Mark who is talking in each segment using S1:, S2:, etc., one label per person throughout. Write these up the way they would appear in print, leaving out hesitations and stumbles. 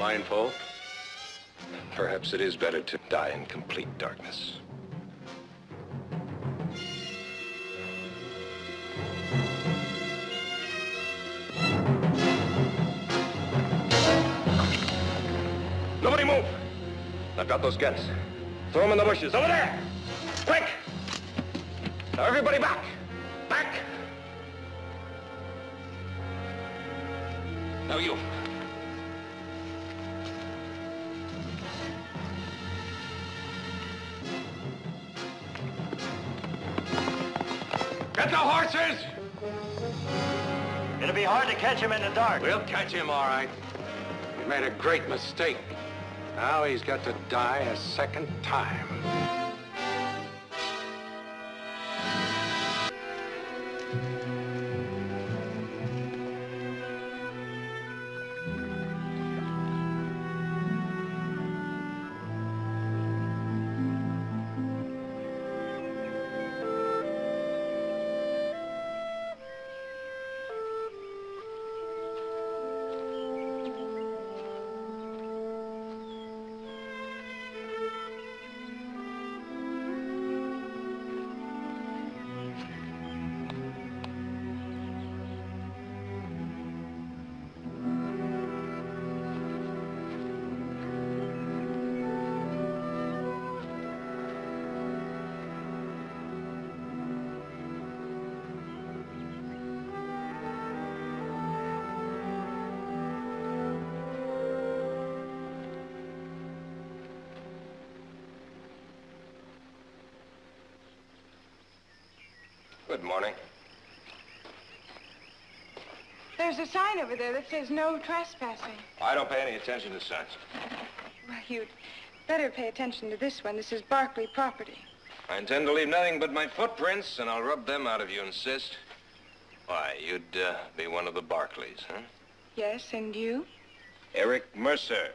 S1: blindfold. Perhaps it is better to die in complete darkness. Nobody move! I've got those guns. Throw them in the bushes. Over there! Quick! Now everybody back! Back! Now you. Get the horses!
S2: It'll be hard to catch him in the dark.
S1: We'll catch him, all right. He made a great mistake. Now he's got to die a second time. Good morning.
S3: There's a sign over there that says no trespassing.
S1: I don't pay any attention to signs.
S3: Well, you'd better pay attention to this one. This is Barkley property.
S1: I intend to leave nothing but my footprints, and I'll rub them out if you insist. Why, you'd be one of the Barkleys, huh?
S3: Yes, and you?
S1: Eric Mercer.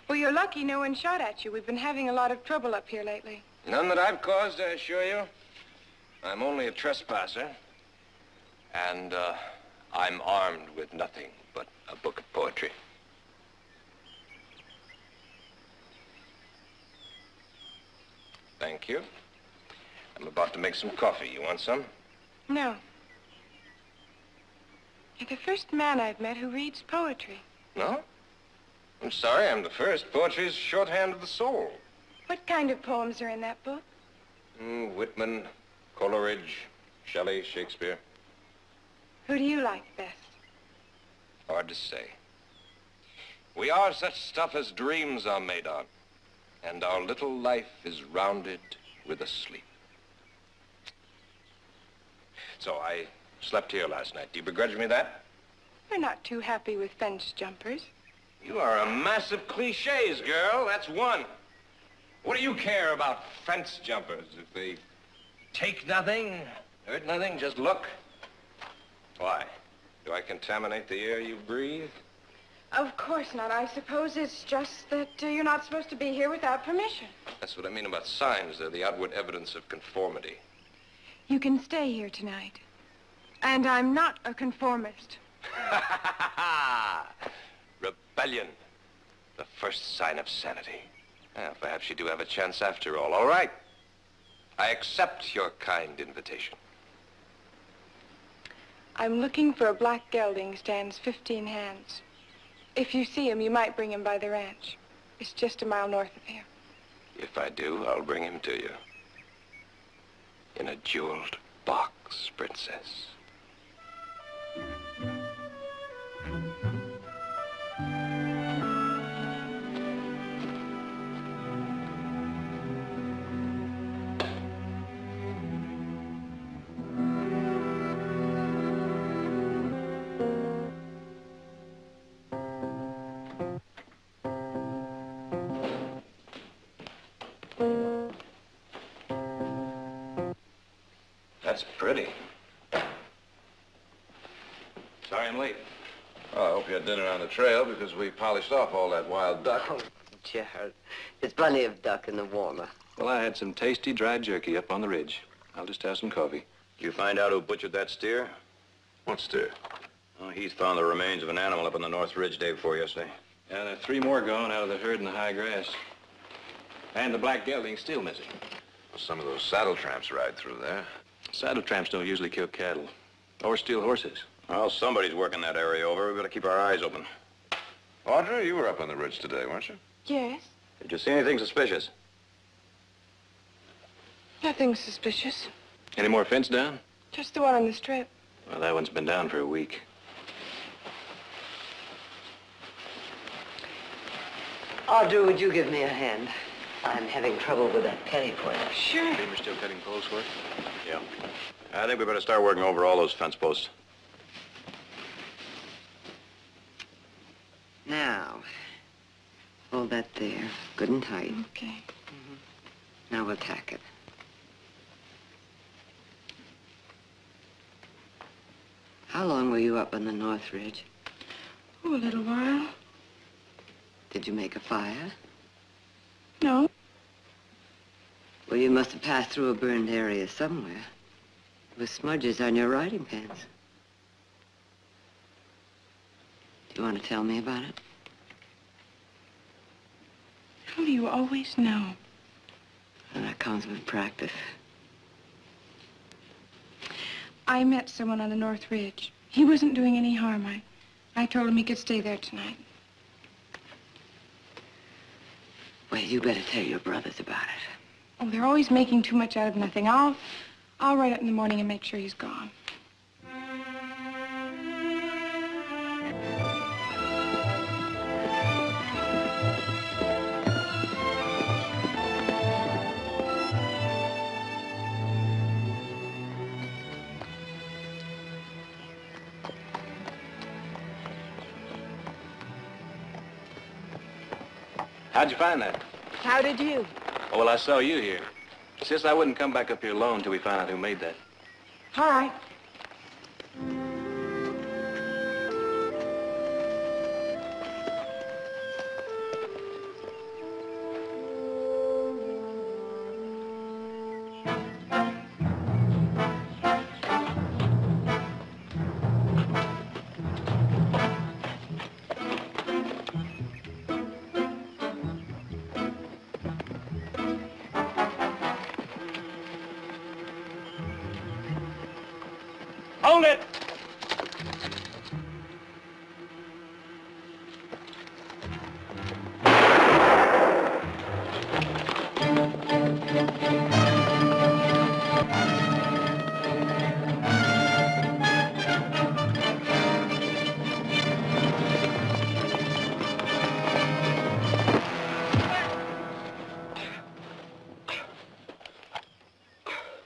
S3: Well, you're lucky no one shot at you. We've been having a lot of trouble up here lately.
S1: None that I've caused, I assure you. I'm only a trespasser, and I'm armed with nothing but a book of poetry. Thank you. I'm about to make some coffee. You want some?
S3: No. You're the first man I've met who reads poetry.
S1: No? I'm sorry, I'm the first. Poetry's shorthand of the soul.
S3: What kind of poems are in that book?
S1: Whitman, Coleridge, Shelley, Shakespeare.
S3: Who do you like best?
S1: Hard to say. We are such stuff as dreams are made on, and our little life is rounded with a sleep. So I slept here last night. Do you begrudge me that?
S3: We're not too happy with fence jumpers.
S1: You are a mass of cliches, girl. That's one. What do you care about fence jumpers? If they take nothing, hurt nothing, just look. Why? Do I contaminate the air you breathe?
S3: Of course not. I suppose it's just that you're not supposed to be here without permission.
S1: That's what I mean about signs. They're the outward evidence of conformity.
S3: You can stay here tonight. And I'm not a conformist.
S1: Rebellion. The first sign of sanity. Well, perhaps you do have a chance after all. All right. I accept your kind invitation.
S3: I'm looking for a black gelding stands 15 hands. If you see him, you might bring him by the ranch. It's just a mile north of here.
S1: If I do, I'll bring him to you. In a jeweled box, princess. That's pretty. Sorry I'm late.
S4: Well, I hope you had dinner on the trail because we polished off all that wild duck.
S5: Oh, Gerald, there's plenty of duck in the warmer.
S6: Well, I had some tasty dry jerky up on the ridge. I'll just have some coffee.
S4: Did you find out who butchered that steer?
S1: What steer?
S4: Oh, Heath found the remains of an animal up on the North Ridge day before yesterday.
S6: Yeah, there are 3 more gone out of the herd in the high grass. And the black gelding's still missing.
S4: Some of those saddle tramps ride through there.
S6: Saddle tramps don't usually kill cattle or steal horses.
S7: Well, somebody's working that area over. We better keep our eyes open.
S4: Audrey, you were up on the ridge today, weren't you?
S3: Yes.
S7: Did you see anything suspicious?
S3: Nothing suspicious.
S6: Any more fence down?
S3: Just the one on the strip.
S6: Well, that one's been down for a week.
S5: Audrey, would you give me a hand? I'm having trouble with that penny pointer.
S3: Sure.
S6: Beamer's still cutting poles for it?
S7: Yeah. I think we better start working over all those fence posts.
S5: Now, hold that there, good and tight.
S3: Okay.
S5: Now we'll tack it. How long were you up on the North Ridge?
S3: Oh, a little while.
S5: Did you make a fire?
S3: No.
S5: Well, you must have passed through a burned area somewhere. With smudges on your riding pants. Do you want to tell me about it?
S3: How do you always know?
S5: Well, that comes with practice.
S3: I met someone on the North Ridge. He wasn't doing any harm. I told him he could stay there tonight.
S5: Well, you better tell your brothers about it.
S3: Oh, they're always making too much out of nothing. I'll write up in the morning and make sure he's gone.
S6: How'd you find that?
S3: How did you?
S6: Oh, well, I saw you here. Sis, I wouldn't come back up here alone until we find out who made that.
S3: All right.
S2: Hold it!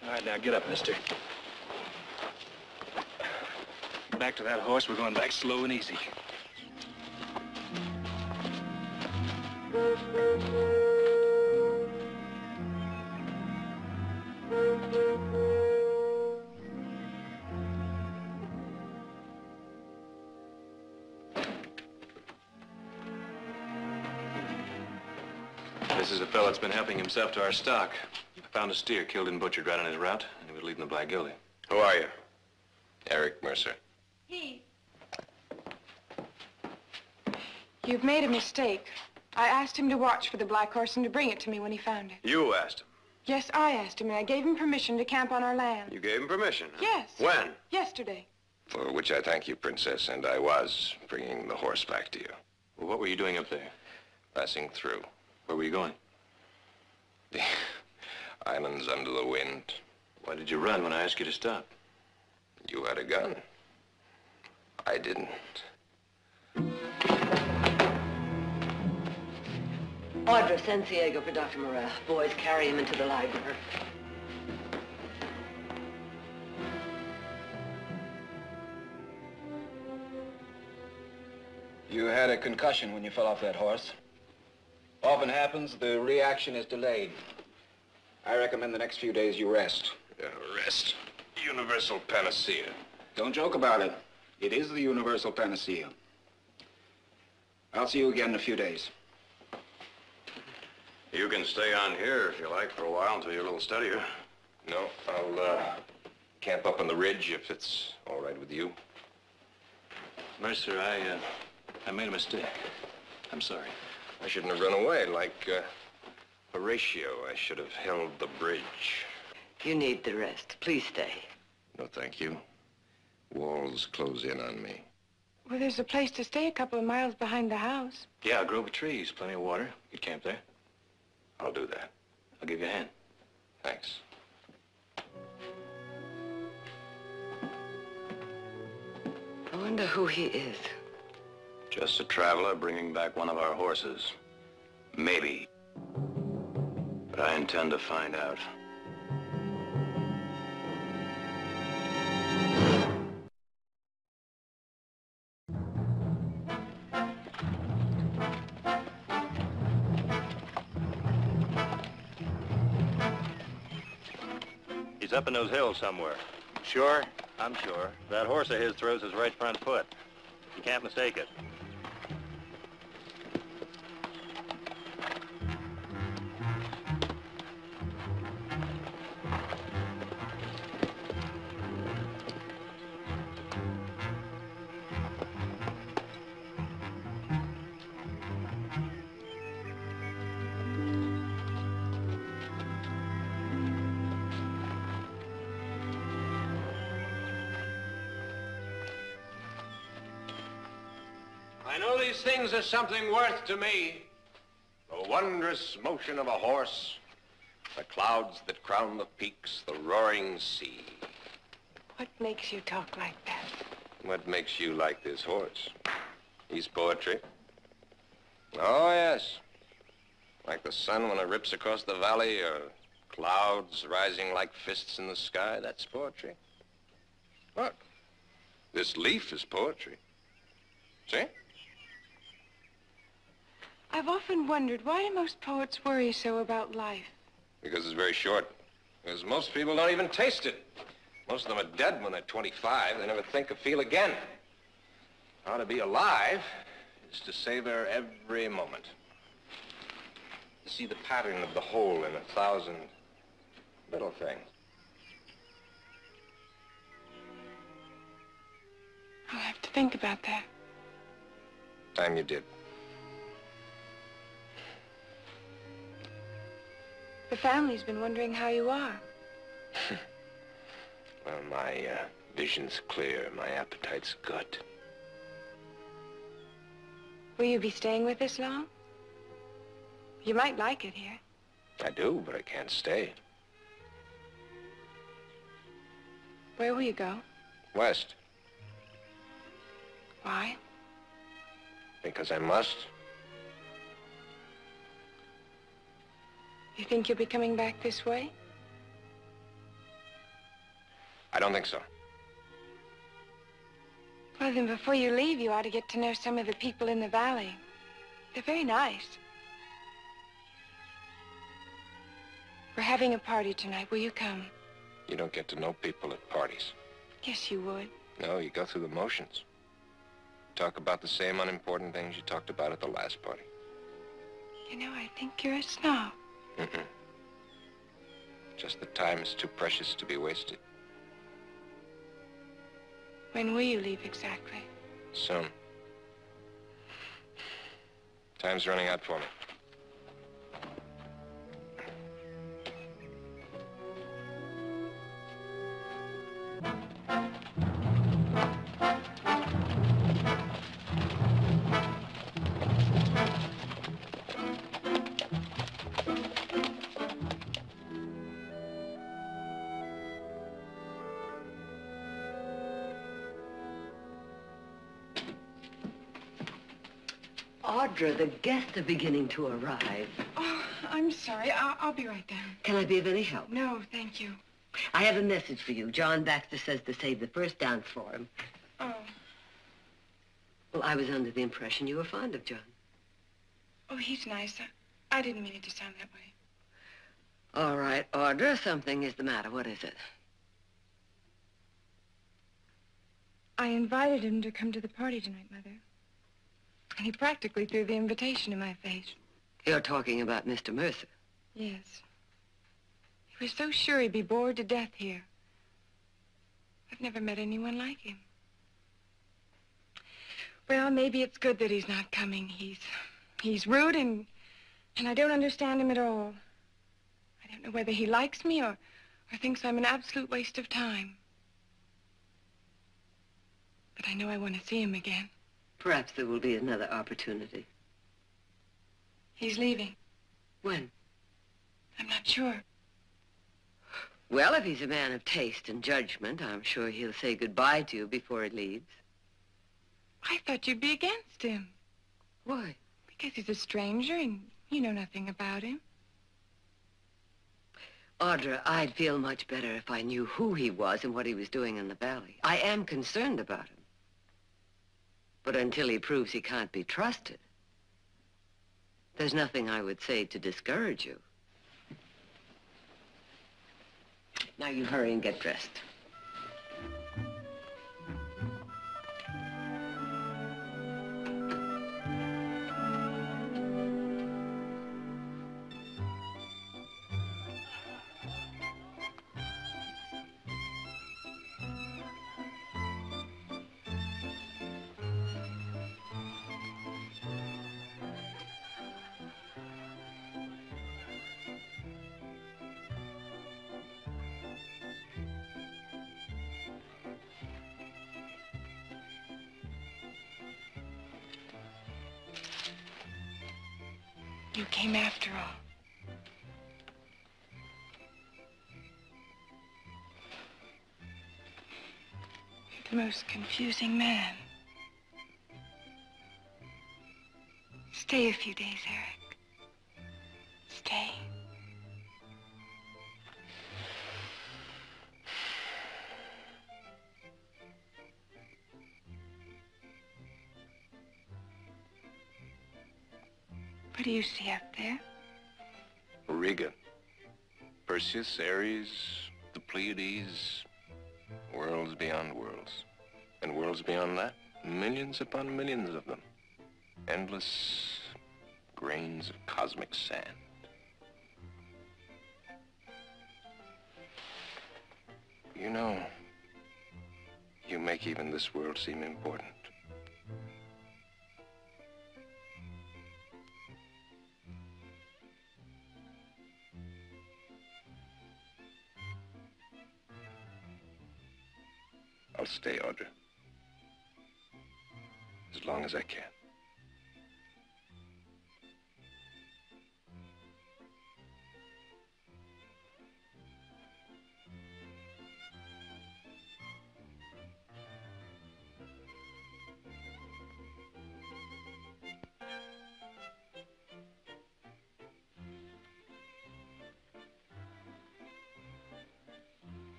S6: All right, now get up, mister. Back to that horse. We're going back slow and easy. This is a fellow that's been helping himself to our stock. I found a steer killed and butchered right on his route, and he was leading the black gelding.
S7: Who are you?
S1: Eric Mercer.
S3: Heath. You've made a mistake. I asked him to watch for the black horse and to bring it to me when he found it.
S7: You asked him.
S3: Yes, I asked him, and I gave him permission to camp on our land.
S7: You gave him permission, huh?
S3: Yes.
S7: When?
S3: Yesterday.
S1: For which I thank you, Princess, and I was bringing the horse back to you.
S6: Well, what were you doing up there?
S1: Passing through.
S6: Where were you going?
S1: The islands under the wind.
S6: Why did you run when I asked you to stop?
S1: You had a gun. I didn't.
S5: Audrey, send Diego for Dr. Morel. Boys, carry him into the library.
S8: You had a concussion when you fell off that horse. Often happens, the reaction is delayed. I recommend the next few days you rest.
S1: Rest. Universal panacea.
S8: Don't joke about it. It is the universal panacea. I'll see you again in a few days.
S7: You can stay on here if you like for a while until you're a little steadier.
S1: No, I'll camp up on the ridge if it's all right with you.
S6: Mercer, I made a mistake. I'm sorry.
S1: I shouldn't have run away like Horatio. I should have held the bridge.
S5: You need the rest. Please stay.
S1: No, thank you. Walls close in on me.
S3: Well, there's a place to stay a couple of miles behind the house.
S6: Yeah, a grove of trees, plenty of water. You could camp there.
S1: I'll do that.
S6: I'll give you a hand.
S1: Thanks.
S5: I wonder who he is.
S7: Just a traveler bringing back one of our horses. Maybe. But I intend to find out.
S2: He's up in those hills somewhere.
S7: Sure?
S2: I'm sure. That horse of his throws his right front foot. You can't mistake it.
S1: I know these things are something worth to me. The wondrous motion of a horse, the clouds that crown the peaks, the roaring sea.
S3: What makes you talk like that?
S1: What makes you like this horse? He's poetry. Oh, yes. Like the sun when it rips across the valley, or clouds rising like fists in the sky. That's poetry. Look, this leaf is poetry. See?
S3: I've often wondered, why do most poets worry so about life?
S1: Because it's very short. Because most people don't even taste it. Most of them are dead when they're 25. They never think or feel again. How to be alive is to savor every moment. To see the pattern of the whole in 1,000 little things.
S3: I'll have to think about that.
S1: Time you did.
S3: The family's been wondering how you are.
S1: Well, my vision's clear. My appetite's good.
S3: Will you be staying with us long? You might like it here.
S1: I do, but I can't stay.
S3: Where will you go?
S1: West.
S3: Why?
S1: Because I must.
S3: You think you'll be coming back this way?
S1: I don't think so.
S3: Well, then before you leave, you ought to get to know some of the people in the valley. They're very nice. We're having a party tonight. Will you come?
S1: You don't get to know people at parties.
S3: Yes, you would.
S1: No, you go through the motions. Talk about the same unimportant things you talked about at the last party.
S3: You know, I think you're a snob.
S1: Mm-mm. Just the time is too precious to be wasted.
S3: When will you leave exactly?
S1: Soon. Time's running out for me.
S5: Audra, the guests are beginning to arrive.
S3: Oh, I'm sorry. I'll be right down.
S5: Can I be of any help?
S3: No, thank you.
S5: I have a message for you. John Baxter says to save the first dance for him.
S3: Oh.
S5: Well, I was under the impression you were fond of John.
S3: Oh, he's nice. I didn't mean it to sound that way.
S5: All right, Audra, something is the matter. What is it?
S3: I invited him to come to the party tonight, Mother. And he practically threw the invitation in my face.
S5: You're talking about Mr. Mercer.
S3: Yes. He was so sure he'd be bored to death here. I've never met anyone like him. Well, maybe it's good that he's not coming. He's He's rude and I don't understand him at all. I don't know whether he likes me or thinks I'm an absolute waste of time. But I know I want to see him again.
S5: Perhaps there will be another opportunity.
S3: He's leaving.
S5: When?
S3: I'm not sure.
S5: Well, if he's a man of taste and judgment, I'm sure he'll say goodbye to you before he leaves.
S3: I thought you'd be against him.
S5: Why?
S3: Because he's a stranger and you know nothing about him.
S5: Audra, I'd feel much better if I knew who he was and what he was doing in the valley. I am concerned about him. But until he proves he can't be trusted, there's nothing I would say to discourage you. Now you hurry and get dressed.
S3: You came after all. You're the most confusing man. Stay a few days, Eric. Stay. What do you see up there?
S6: Riga. Perseus, Ares, the Pleiades, worlds beyond worlds. And worlds beyond that, millions upon millions of them. Endless grains of cosmic sand. You know, you make even this world seem important. I'll stay, Audra. As long as I can.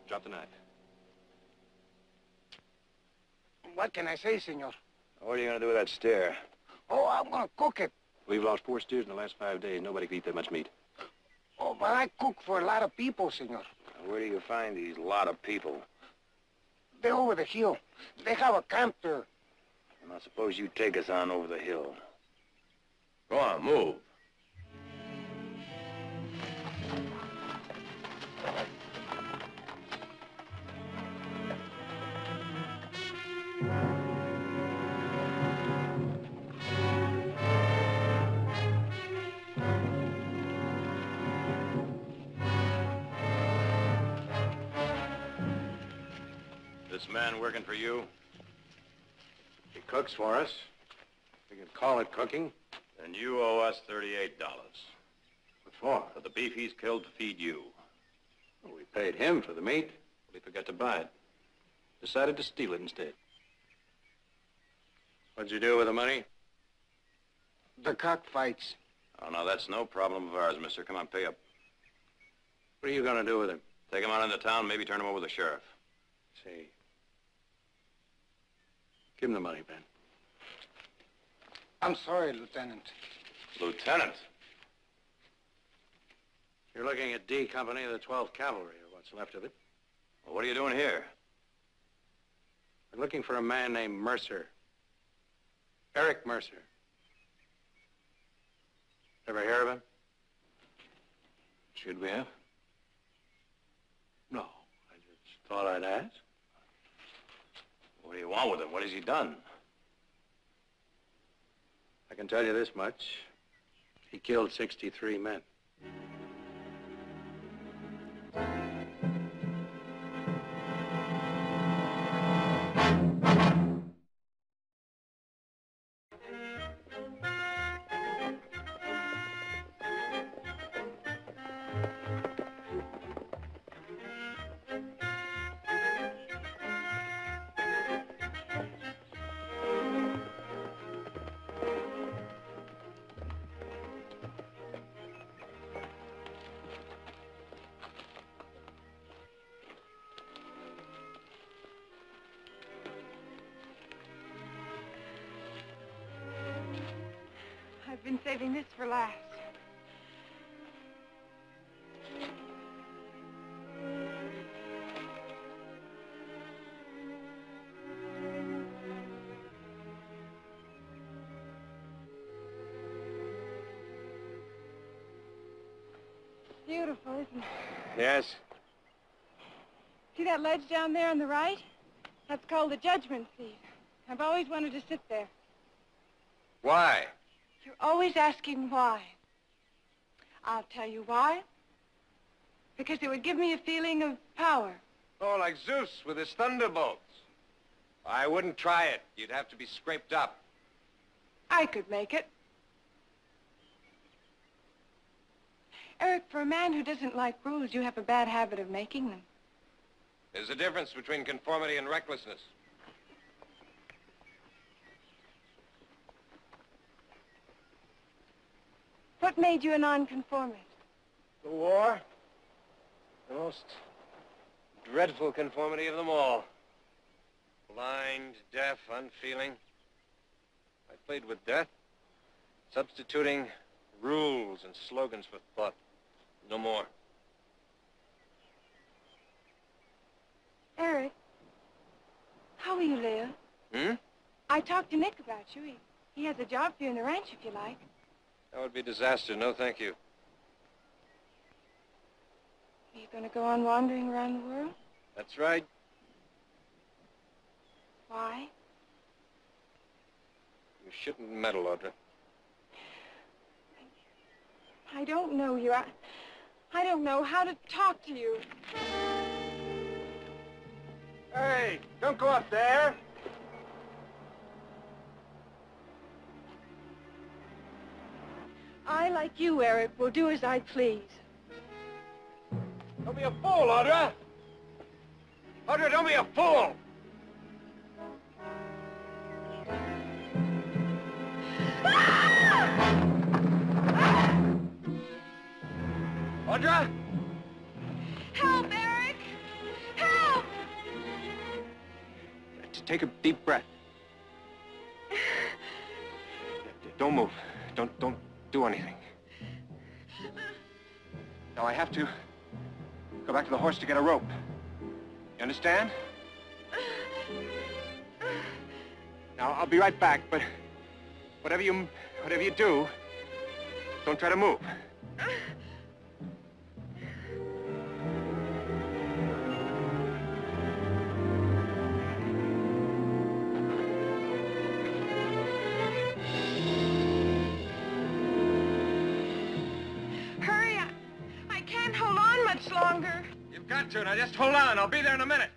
S6: Drop the knife.
S9: What can I say, senor?
S7: What are you going to do with that steer?
S9: Oh, I'm going to cook it.
S6: We've lost 4 steers in the last 5 days. Nobody could eat that much meat.
S9: Oh, but I cook for a lot of people, senor.
S7: Where do you find these lot of people?
S9: They're over the hill. They have a camp there.
S7: And I suppose you take us on over the hill.
S4: Go on, move.
S2: This man working for you?
S7: He cooks for us. We can call it cooking. And you owe us $38.
S6: What for?
S7: For the beef he's killed to feed you.
S6: Well, we paid him for the meat. But he forgot to buy it. Decided to steal it instead. What'd you do with the money?
S9: The cockfights.
S7: Oh, no, that's no problem of ours, mister. Come on, pay up.
S6: What are you gonna do with him?
S7: Take him out into town, maybe turn him over to the sheriff.
S6: See. Give him the money, Ben.
S9: I'm sorry, Lieutenant.
S7: Lieutenant?
S6: You're looking at D Company of the 12th Cavalry, or what's left of it.
S7: Well, what are you doing here?
S6: We're looking for a man named Mercer. Eric Mercer. Ever hear of him?
S1: Should we have?
S6: No. I just thought I'd ask.
S7: What do you want with him? What has he done?
S6: I can tell you this much. He killed 63 men.
S3: I've been saving this for last. Beautiful, isn't it?
S6: Yes?
S3: See that ledge down there on the right? That's called the judgment seat. I've always wanted to sit there.
S1: Why?
S3: You're always asking why. I'll tell you why. Because it would give me a feeling of power.
S1: Oh, like Zeus with his thunderbolts. I wouldn't try it. You'd have to be scraped up.
S3: I could make it. Eric, for a man who doesn't like rules, you have a bad habit of making them.
S1: There's a difference between conformity and recklessness.
S3: What made you a nonconformist?
S1: The war? The most dreadful conformity of them all. Blind, deaf, unfeeling. I played with death, substituting rules and slogans for thought. No more.
S3: Eric, how will you live? I talked to Nick about you. He has a job for you in the ranch if you like.
S1: That would be disaster. No, thank you.
S3: Are you going to go on wandering around the world?
S1: That's right.
S3: Why?
S1: You shouldn't meddle, Audra.
S3: I don't know you. I don't know how to talk to you.
S1: Hey, don't go up there.
S3: I, like you, Eric, will do as I please.
S1: Don't be a fool, Audra. Audra, don't be a fool. Audra?
S3: Help, Eric! Help!
S1: Take a deep breath. Don't move. Don't do anything. Now I have to go back to the horse to get a rope. You understand? Now I'll be right back, but whatever you do, don't try to move.
S3: Longer.
S1: You've got to. Now just hold on. I'll be there in a minute.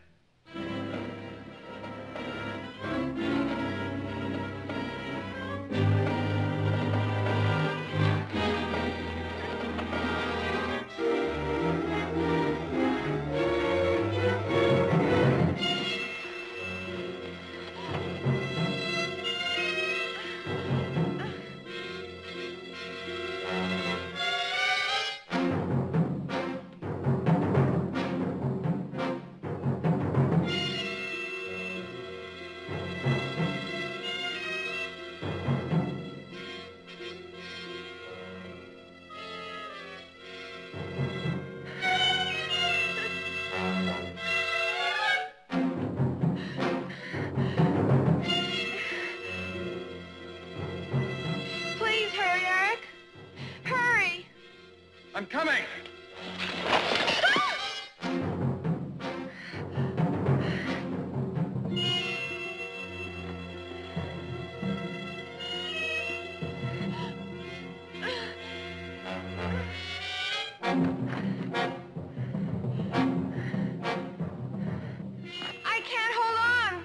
S3: I can't hold on.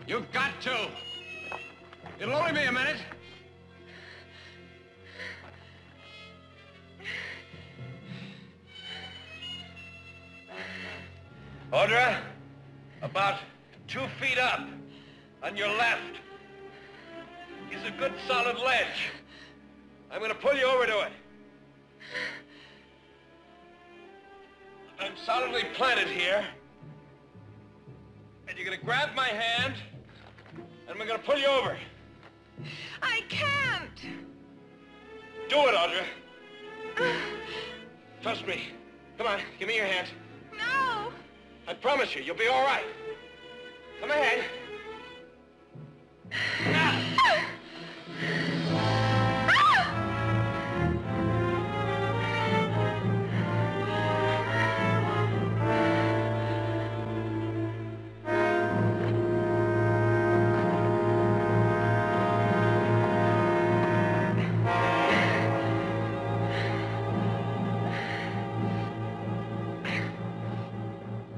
S1: You've got to. It'll only be a minute. Audra, about 2 feet up on your left is a good solid ledge. I'm going to pull you over to it. I'm solidly planted here. And you're going to grab my hand, and I'm going to pull you over.
S3: I can't.
S1: Do it, Audra. Trust me. Come on, give me your hand.
S3: No.
S1: I promise you, you'll be all right. Come ahead. Now.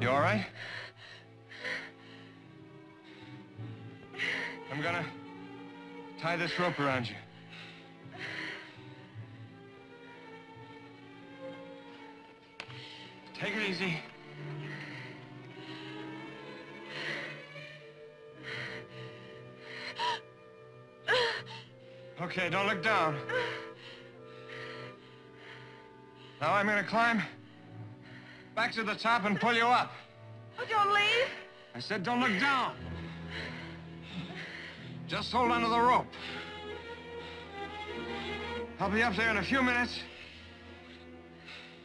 S1: You all right? I'm gonna tie this rope around you. Take it easy. Okay, don't look down. Now I'm gonna climb back to the top and pull you up.
S3: Oh, don't leave.
S1: I said don't look down. Just hold onto the rope. I'll be up there in a few minutes.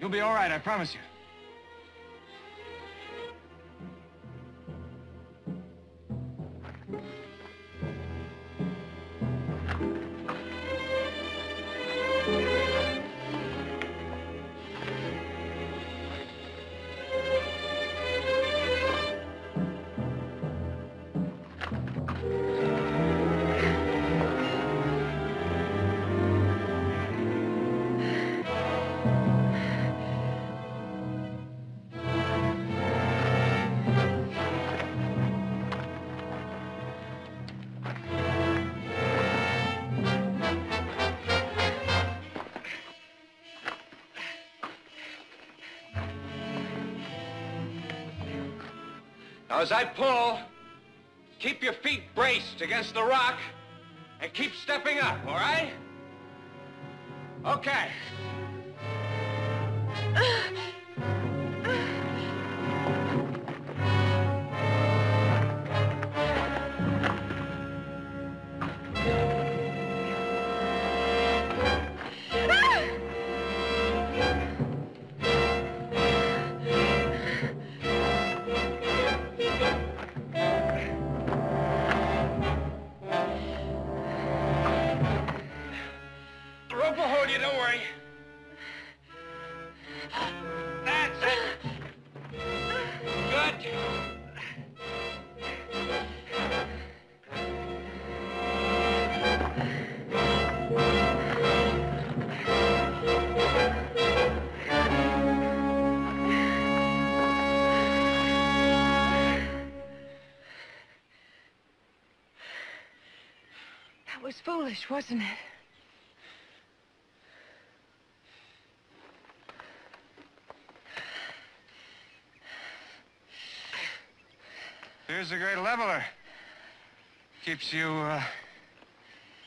S1: You'll be all right, I promise you. Now, as I pull, keep your feet braced against the rock and keep stepping up, all right? Okay. The rope will hold you, don't worry. That's it. Good.
S3: That was foolish, wasn't it?
S1: Here's a great leveler. Keeps you,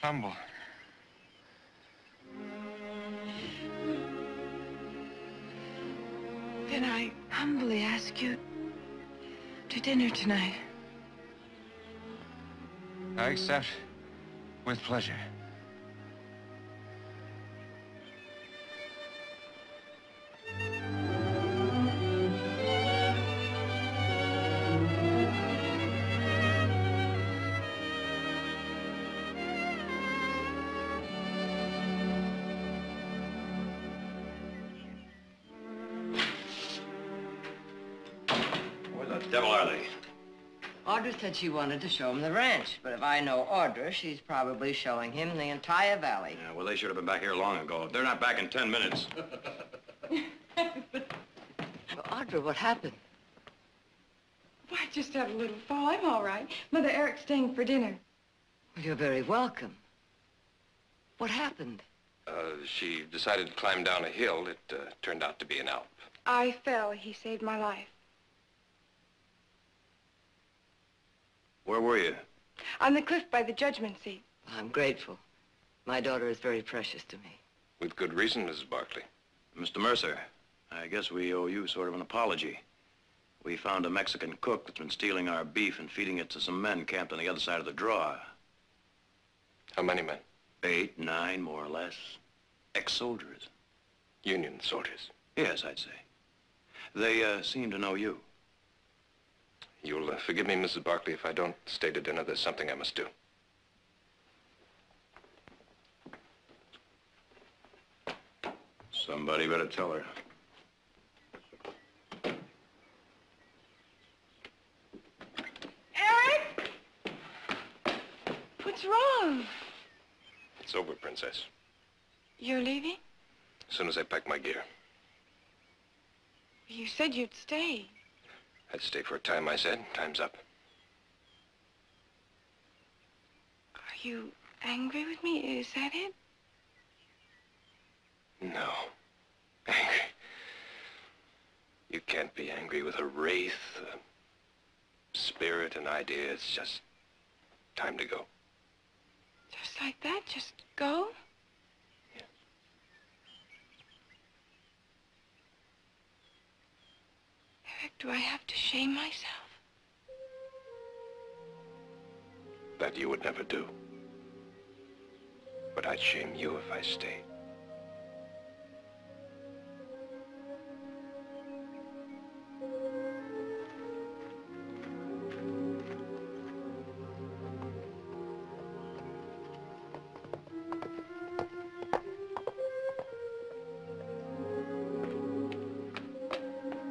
S1: humble.
S3: Then I humbly ask you to dinner tonight.
S1: I accept with pleasure.
S7: Devil are they?
S5: Audra said she wanted to show him the ranch, but if I know Audra, she's probably showing him the entire valley.
S7: Yeah, well, they should have been back here long ago. If they're not back in 10 minutes.
S5: Well, Audra, what happened?
S3: Why, I just had a little fall. I'm all right. Mother, Eric's staying for dinner.
S5: Well, you're very welcome. What happened?
S6: She decided to climb down a hill. It turned out to be an Alp.
S3: I fell. He saved my life.
S7: Where were you?
S3: On the cliff by the judgment seat.
S5: I'm grateful. My daughter is very precious to me.
S6: With good reason, Mrs. Barkley.
S7: Mr. Mercer, I guess we owe you sort of an apology. We found a Mexican cook that's been stealing our beef and feeding it to some men camped on the other side of the draw.
S6: How many men?
S7: 8, 9, more or less. Ex-soldiers.
S6: Union soldiers.
S7: Yes, I'd say. They seem to know you.
S6: You'll forgive me, Mrs. Barkley, if I don't stay to dinner. There's something I must do.
S7: Somebody better tell her.
S3: Eric! What's wrong?
S6: It's over, Princess.
S3: You're leaving?
S6: As soon as I pack my gear.
S3: You said you'd stay.
S6: I'd stay for a time, I said. Time's up.
S3: Are you angry with me? Is that it?
S6: No. Angry. You can't be angry with a wraith, a spirit, an idea. It's just time to go.
S3: Just like that? Just go?
S6: Yeah.
S3: Eric, do I have to shame myself?
S6: That you would never do. But I'd shame you if I stayed.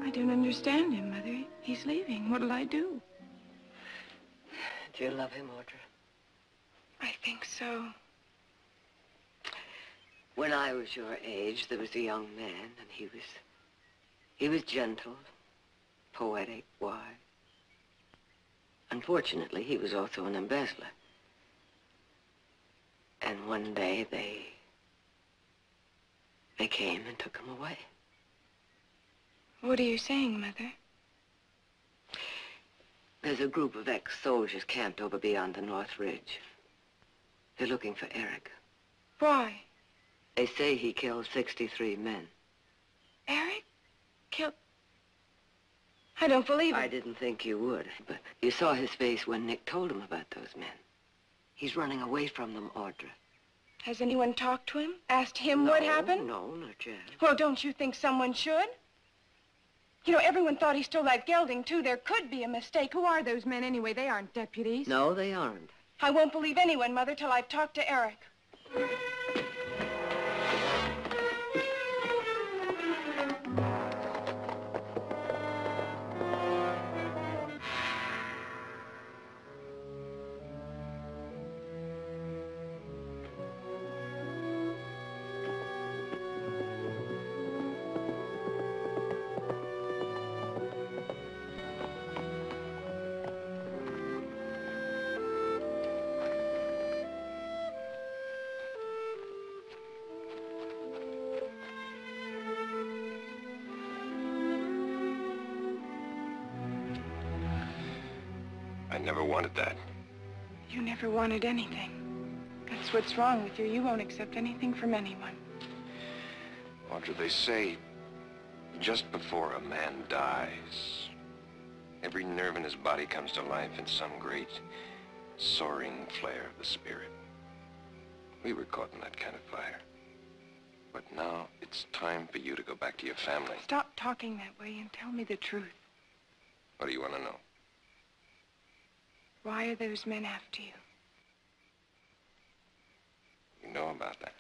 S3: I don't understand him, Mother. He's leaving. What'll I do?
S5: Do you love him, Audra?
S3: I think so.
S5: When I was your age, there was a young man, and he was gentle, poetic, wise. Unfortunately, he was also an embezzler. And one day, they came and took him away.
S3: What are you saying, Mother?
S5: There's a group of ex-soldiers camped over beyond the North Ridge. They're looking for Eric.
S3: Why?
S5: They say he killed 63 men.
S3: Eric? Killed... I don't believe it.
S5: I didn't think you would, but you saw his face when Nick told him about those men. He's running away from them, Audra.
S3: Has anyone talked to him? Asked him what happened?
S5: No, not yet.
S3: Well, don't you think someone should? You know, everyone thought he stole that gelding, too. There could be a mistake. Who are those men, anyway? They aren't deputies.
S5: No, they aren't.
S3: I won't believe anyone, Mother, till I've talked to Eric.
S6: I never wanted that.
S3: You never wanted anything. That's what's wrong with you. You won't accept anything from anyone.
S6: Audra, they say just before a man dies, every nerve in his body comes to life in some great soaring flare of the spirit. We were caught in that kind of fire. But now it's time for you to go back to your family.
S3: Stop talking that way and tell me the truth.
S6: What do you want to know?
S3: Why are those men after you?
S6: You know about that.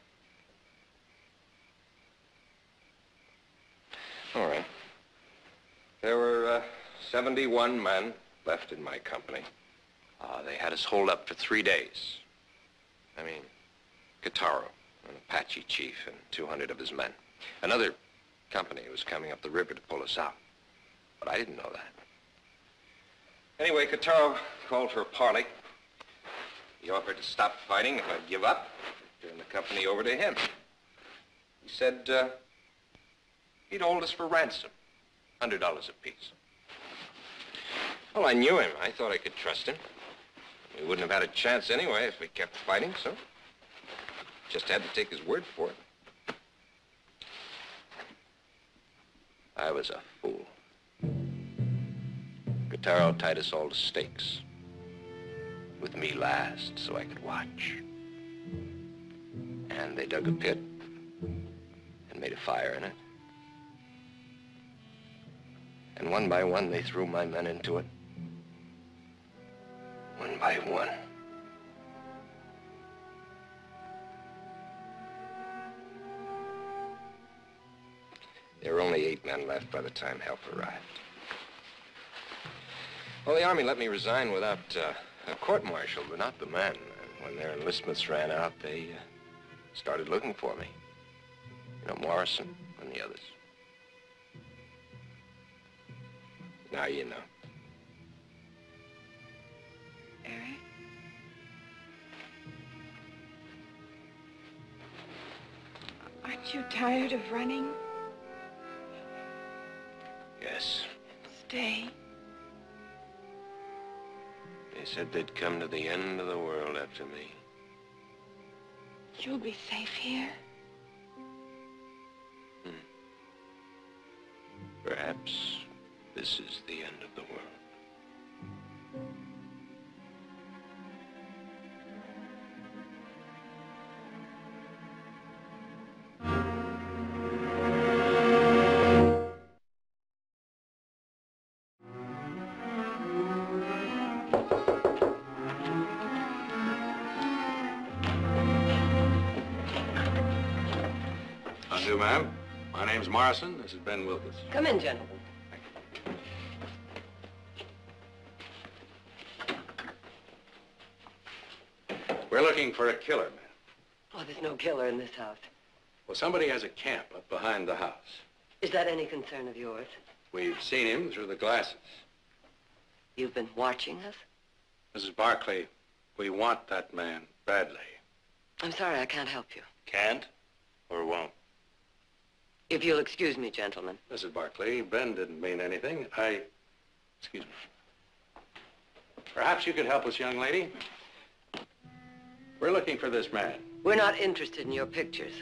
S6: All right. There were 71 men left in my company. They had us holed up for 3 days. I mean, Guitarro, an Apache chief, and 200 of his men. Another company was coming up the river to pull us out. But I didn't know that. Anyway, Guitarro called for a parley. He offered to stop fighting if I'd give up, turn the company over to him. He said he'd hold us for ransom, $100 apiece. Well, I knew him. I thought I could trust him. We wouldn't have had a chance anyway if we kept fighting, so just had to take his word for it. I was a fool. Guitarro tied us all to stakes, with me last so I could watch. And they dug a pit and made a fire in it. And one by one, they threw my men into it. One by one. There were only 8 men left by the time help arrived. Well, the Army let me resign without a court-martial, but not the men. And when their enlistments ran out, they started looking for me. You know, Morrison and the others. Now you know.
S3: Eric? Aren't you tired of running?
S6: Yes.
S3: Stay.
S6: They said they'd come to the end of the world after me.
S3: You'll be safe here.
S6: Perhaps this is the end of the world.
S7: Undo, ma'am. My name's Morrison. This is Ben Wilkes.
S5: Come in, gentlemen.
S7: We're looking for a killer, ma'am.
S5: Oh, there's no killer in this house.
S7: Well, somebody has a camp up behind the house.
S5: Is that any concern of yours?
S7: We've seen him through the glasses.
S5: You've been watching us?
S7: Mrs. Barkley, we want that man badly.
S5: I'm sorry, I can't help you.
S7: Can't or won't?
S5: If you'll excuse me, gentlemen.
S7: Mrs. Barkley, Ben didn't mean anything. Excuse me. Perhaps you could help us, young lady. We're looking for this man.
S5: We're not interested in your pictures.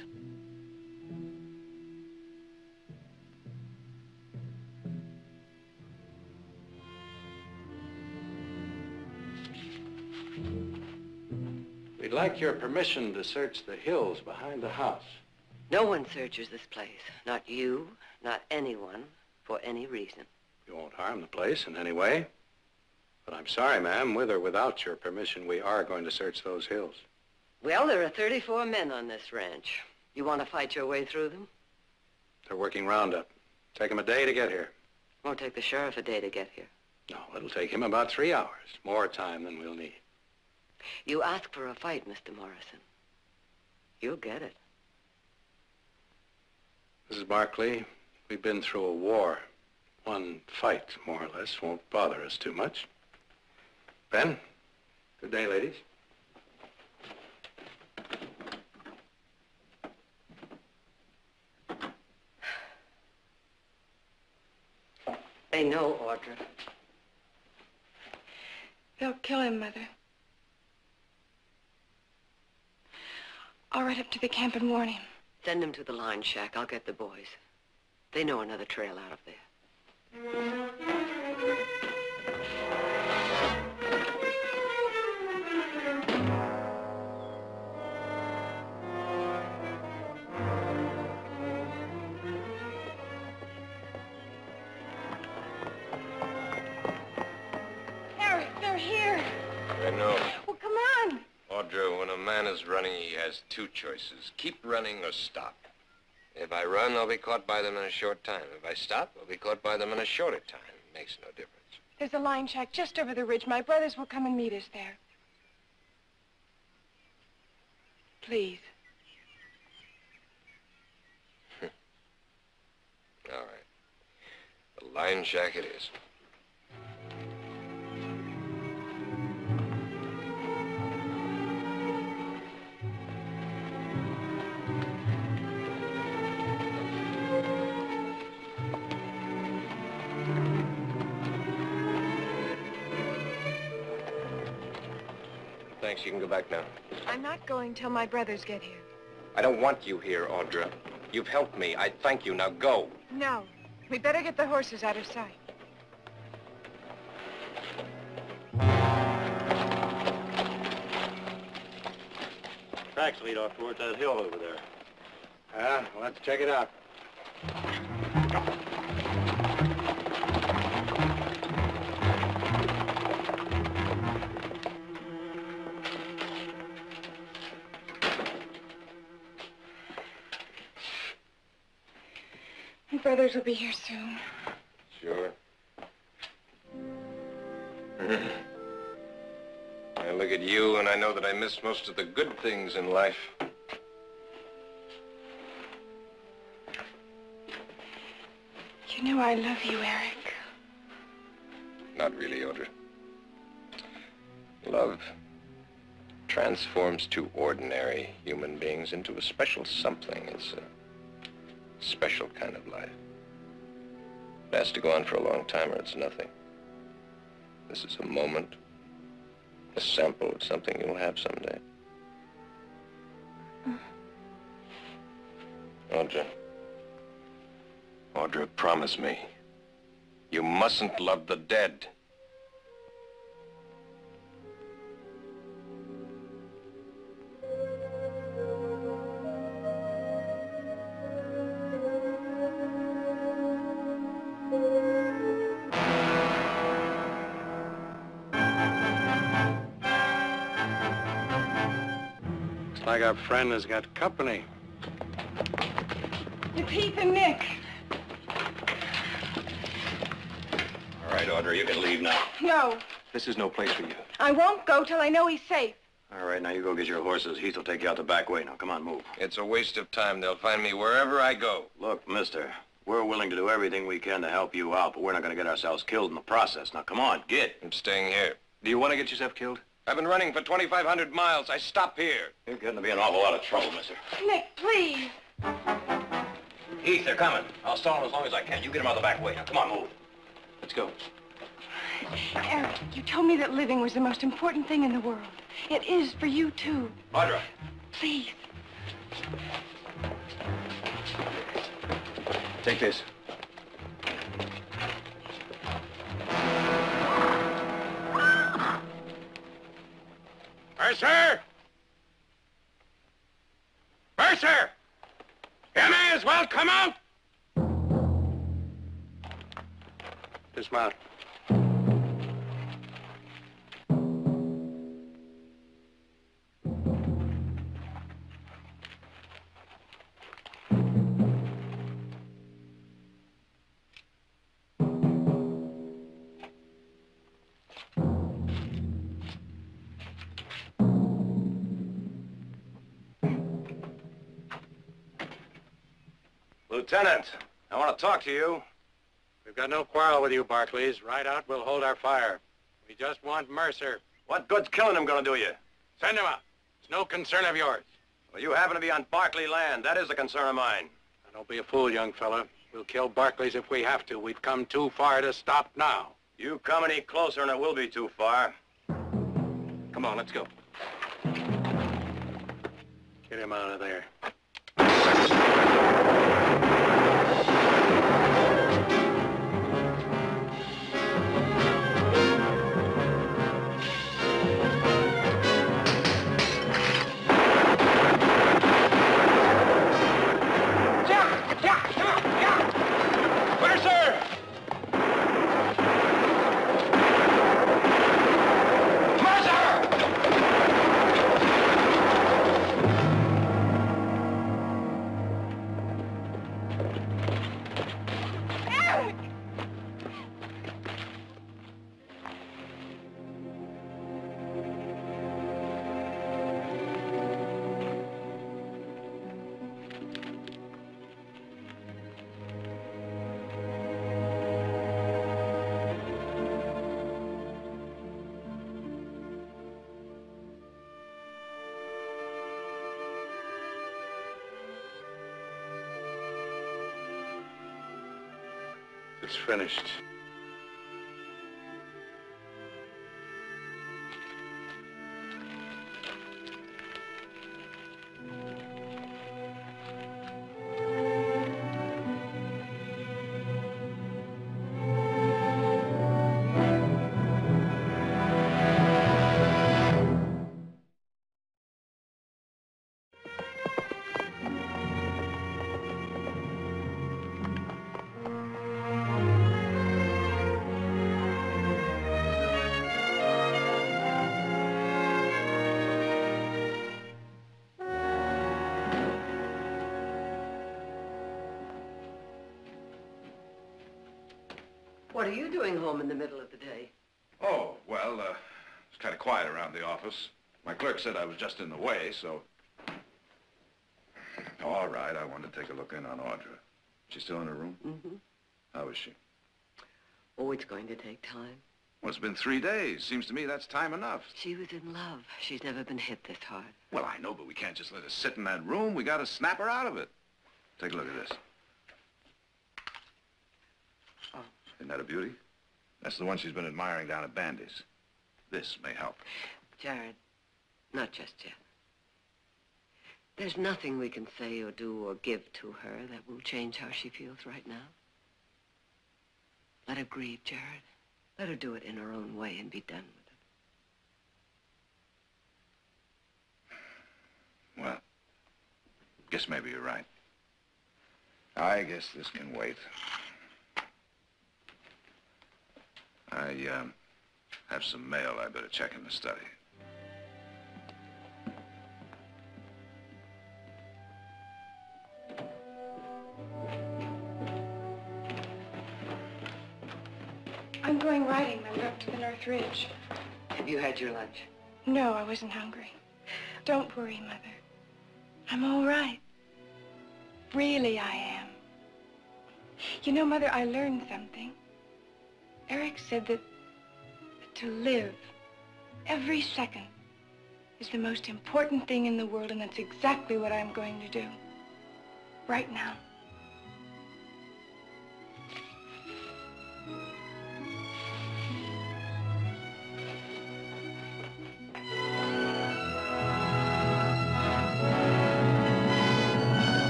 S7: We'd like your permission to search the hills behind the house.
S5: No one searches this place. Not you, not anyone, for any reason.
S7: You won't harm the place in any way. But I'm sorry, ma'am, with or without your permission, we are going to search those hills.
S5: Well, there are 34 men on this ranch. You want to fight your way through them?
S7: They're working roundup. Take them a day to get here.
S5: Won't take the sheriff a day to get here.
S7: No, it'll take him about 3 hours. More time than we'll need.
S5: You ask for a fight, Mr. Morrison. You'll get it.
S7: Mrs. Barkley, we've been through a war. One fight, more or less, won't bother us too much. Ben, good day, ladies.
S5: They know, Audra.
S3: They'll kill him, Mother. I'll ride up to the camp and warn him.
S5: Send him to the line shack. I'll get the boys. They know another trail out of there.
S3: Eric, they're here.
S6: I know.
S3: Well, come on.
S6: Audra, when a man is running, he has 2 choices. Keep running or stop. If I run, I'll be caught by them in a short time. If I stop, I'll be caught by them in a shorter time. Makes no difference.
S3: There's a line shack just over the ridge. My brothers will come and meet us there. Please.
S6: All right. The line shack it is. Thanks, you can go back now.
S3: I'm not going till my brothers get here.
S6: I don't want you here, Audra. You've helped me. I thank you. Now go.
S3: No. We'd better get the horses out of sight.
S2: Tracks lead off towards that hill over there.
S8: Let's check it out.
S3: My brothers will be here soon.
S6: Sure. I look at you and I know that I miss most of the good things in life.
S3: You know I love you, Eric.
S6: Not really, Audra. Love transforms two ordinary human beings into a special something. It's a special kind of life. It has to go on for a long time or it's nothing. This is a moment, a sample of something you'll have someday. Audra. Audra, promise me. You mustn't love the dead.
S8: Looks like our friend has got company.
S3: It's Heath and Nick.
S7: All right, Audra, you can leave now.
S3: No.
S6: This is no place for you.
S3: I won't go till I know he's safe.
S7: All right, now you go get your horses. Heath will take you out the back way. Now, come on, move.
S6: It's a waste of time. They'll find me wherever I go.
S7: Look, mister, we're willing to do everything we can to help you out, but we're not going to get ourselves killed in the process. Now, come on, get.
S6: I'm staying here.
S7: Do you want to get yourself killed?
S6: I've been running for 2,500 miles. I stop here.
S7: You're getting to be an awful lot of trouble, mister.
S3: Nick, please.
S7: Heath, they're coming. I'll stall them as long as I can. You get them out the back way. Now, come on, move. Let's go.
S3: Eric, you told me that living was the most important thing in the world. It is for you, too.
S7: Audra.
S3: Please.
S6: Take this.
S9: Mercer! Mercer! You may as well come out!
S8: Dismount.
S7: Lieutenant, I want to talk to you.
S8: We've got no quarrel with you, Barclays. Right out, we'll hold our fire. We just want Mercer.
S7: What good's killing him going to do you?
S8: Send him out. It's no concern of yours.
S7: Well, you happen to be on Barkley land. That is a concern of mine.
S8: Now, don't be a fool, young fella. We'll kill Barclays if we have to. We've come too far to stop now.
S7: You come any closer and it will be too far.
S6: Come on, let's go.
S8: Get him out of there.
S4: It's finished.
S5: What are you doing home in the middle of the day?
S4: Oh, well, it's kind of quiet around the office. My clerk said I was just in the way, so... Oh, all right, I wanted to take a look in on Audra. She's still in her room?
S5: Mm-hmm.
S4: How is she?
S5: Oh, it's going to take time.
S4: Well, it's been 3 days. Seems to me that's time enough.
S5: She was in love. She's never been hit this hard.
S4: Well, I know, but we can't just let her sit in that room. We got to snap her out of it. Take a look at this.
S5: Oh.
S4: Isn't that a beauty? That's the one she's been admiring down at Bandy's. This may help.
S5: Jared, not just yet. There's nothing we can say or do or give to her that will change how she feels right now. Let her grieve, Jared. Let her do it in her own way and be done with it.
S4: Well, guess maybe you're right. I guess this can wait. I have some mail I better check in the study.
S3: I'm going riding, Mother, up to the North Ridge.
S5: Have you had your lunch?
S3: No, I wasn't hungry. Don't worry, Mother. I'm all right. Really, I am. You know, Mother, I learned something. Eric said that to live every second is the most important thing in the world, and that's exactly what I'm going to do. Right now.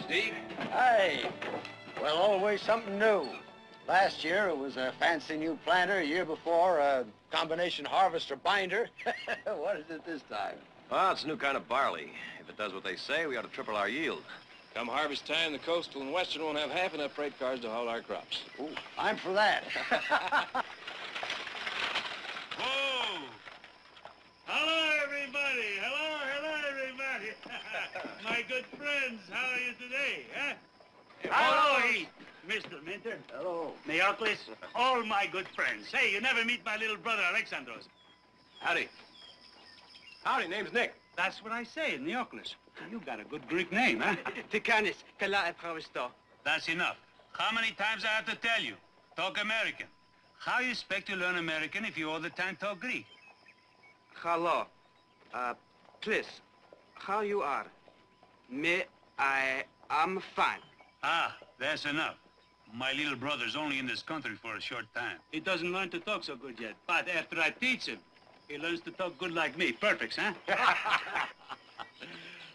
S1: Steve?
S9: Hey, well, always something new. Last year it was a fancy new planter. Year before, a combination harvester binder. What is it this time?
S2: Well, it's a new kind of barley. If it does what they say, we ought to triple our yield.
S10: Come harvest time, the coastal and western won't have half enough freight cars to haul our crops.
S9: Ooh, I'm for that.
S11: Whoa! Hello, everybody! Hello, everybody! My good friends, how are you today, huh? Hello, Heath. Mr. Minter.
S9: Hello.
S11: Neoclis, all my good friends. Hey, you never meet my little brother, Alexandros.
S2: Howdy. Howdy, name's Nick.
S11: That's what I say, Neoclis. You got a good Greek name, huh?
S12: Tikanis, kala epravisto.
S11: That's enough. How many times I have to tell you? Talk American. How you expect to learn American if you all the time talk Greek?
S12: Hello. Please, how you are? Me, I am fine.
S11: Ah, that's enough. My little brother's only in this country for a short time. He doesn't learn to talk so good yet, but after I teach him, he learns to talk good like me. Perfect, huh?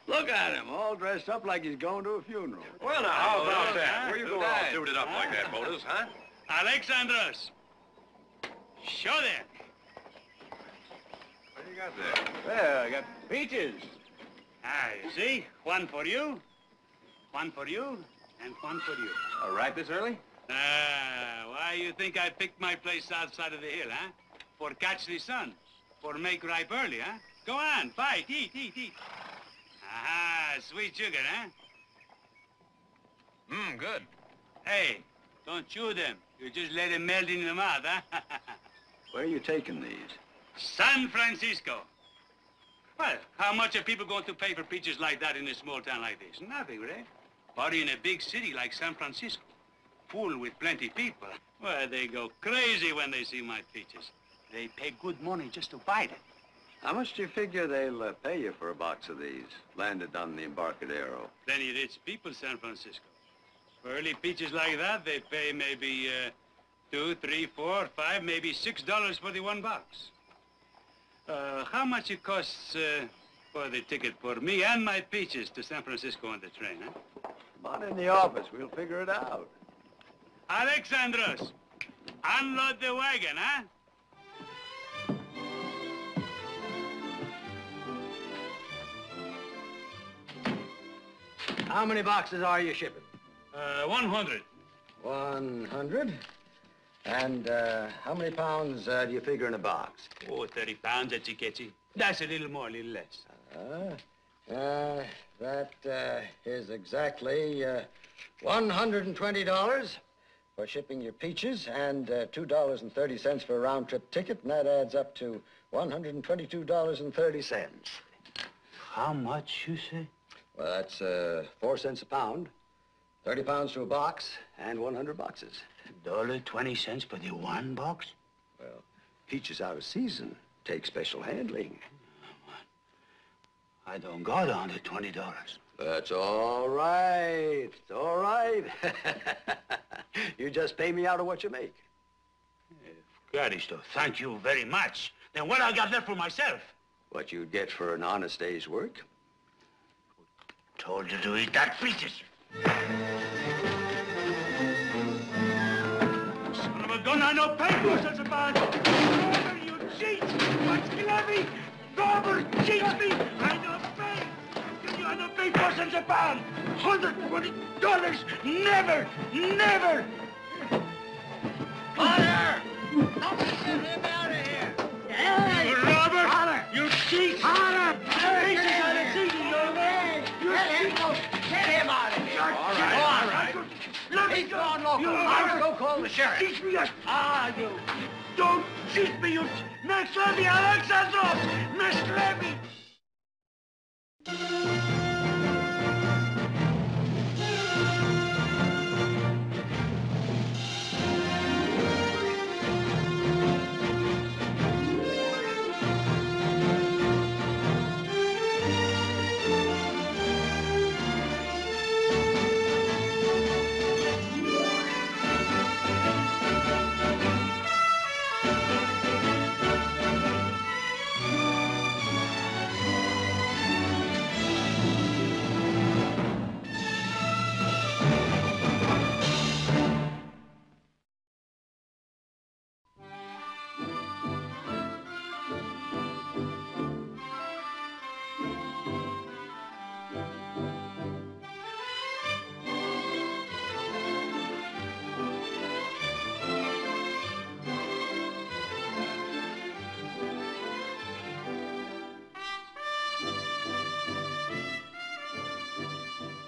S9: Look at him, all dressed up like he's going to a funeral.
S2: Well, now, how about that? Where you going all suited up like that, Bodas, huh?
S11: Alexandros! Show there!
S9: What do you
S7: got there?
S11: Well, I got peaches. Ah, you see? One for you, and one for you.
S7: All right this early?
S11: Ah, why you think I picked my place outside of the hill, huh? For catch the sun, for make ripe early, huh? Go on, bite, eat. Aha, sweet sugar, huh?
S7: Good.
S11: Hey, don't chew them. You just let them melt in your mouth, huh?
S7: Where are you taking these?
S11: San Francisco. Well, how much are people going to pay for peaches like that in a small town like this? Nothing, right? But in a big city like San Francisco, full with plenty people, well, they go crazy when they see my peaches. They pay good money just to buy them.
S7: How much do you figure they'll pay you for a box of these, landed on the Embarcadero?
S11: Plenty rich people, San Francisco. For early peaches like that, they pay maybe $2, $3, $4, $5, maybe $6 for the one box. How much it costs for the ticket for me and my peaches to San Francisco on the train, huh?
S7: Come on in the office. We'll figure it out.
S11: Alexandros, unload the wagon, huh?
S9: How many boxes are you shipping?
S11: 100.
S9: 100? And how many pounds do you figure in a box?
S11: Oh, 30 pounds, etchi-ketchi. That's a little more, a little less.
S9: That is exactly $120 for shipping your peaches and $2.30 for a round-trip ticket, and that adds up to $122.30.
S11: How much, you say?
S9: Well, that's 4 cents a pound, 30 pounds to a box, and 100 boxes.
S11: $1.20 for the one box?
S9: Well, peaches out of season take special handling.
S11: I don't go down to $20.
S9: That's all right. It's all right. You just pay me out of what you make.
S11: Caristo, thank you very much. Then what I got left for myself?
S9: What you'd get for an honest day's work.
S11: Told you to eat that peaches. Son of a gun, I know pay 4 cents a pound. Robber, you cheat! What's clever? Robber cheats me! I don't pay! I don't pay 4 cents a pound! $120! Never! Never!
S9: Honor! Somebody get him out of here!
S11: Hey! You robber! Honor! You cheat! Honor! Peaches out of season, you man!
S9: Get him out of here!
S11: All right.
S9: He's gone local. I'll go call the sheriff.
S11: Teach me you don't cheat me, you Meslevi, Alexandros! Meslevi!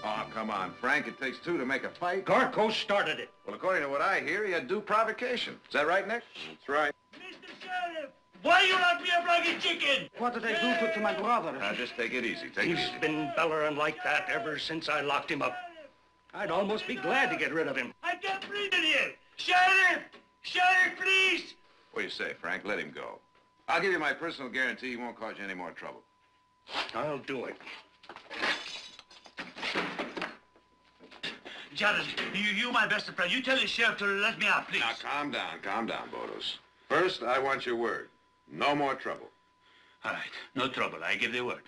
S4: Oh, come on, Frank. It takes two to make a fight.
S11: Garco started it.
S4: Well, according to what I hear, he had due provocation. Is that right, Nick?
S7: That's right.
S11: Mr. Sheriff, why you lock me up like a chicken?
S12: What did I do to my brother?
S4: Now, just take it easy. Take it
S13: He's
S4: easy.
S13: been bellering like that ever since I locked him up. I'd almost be glad to get rid of him.
S11: I can't breathe in here. Sheriff! Sheriff, please!
S4: What do you say, Frank? Let him go. I'll give you my personal guarantee he won't cause you any more trouble.
S13: I'll do it.
S11: Jarvis, you my best friend. You tell the sheriff to let me out, please.
S4: Now, calm down, Bodos. First, I want your word. No more trouble.
S11: All right, no trouble. I give the word.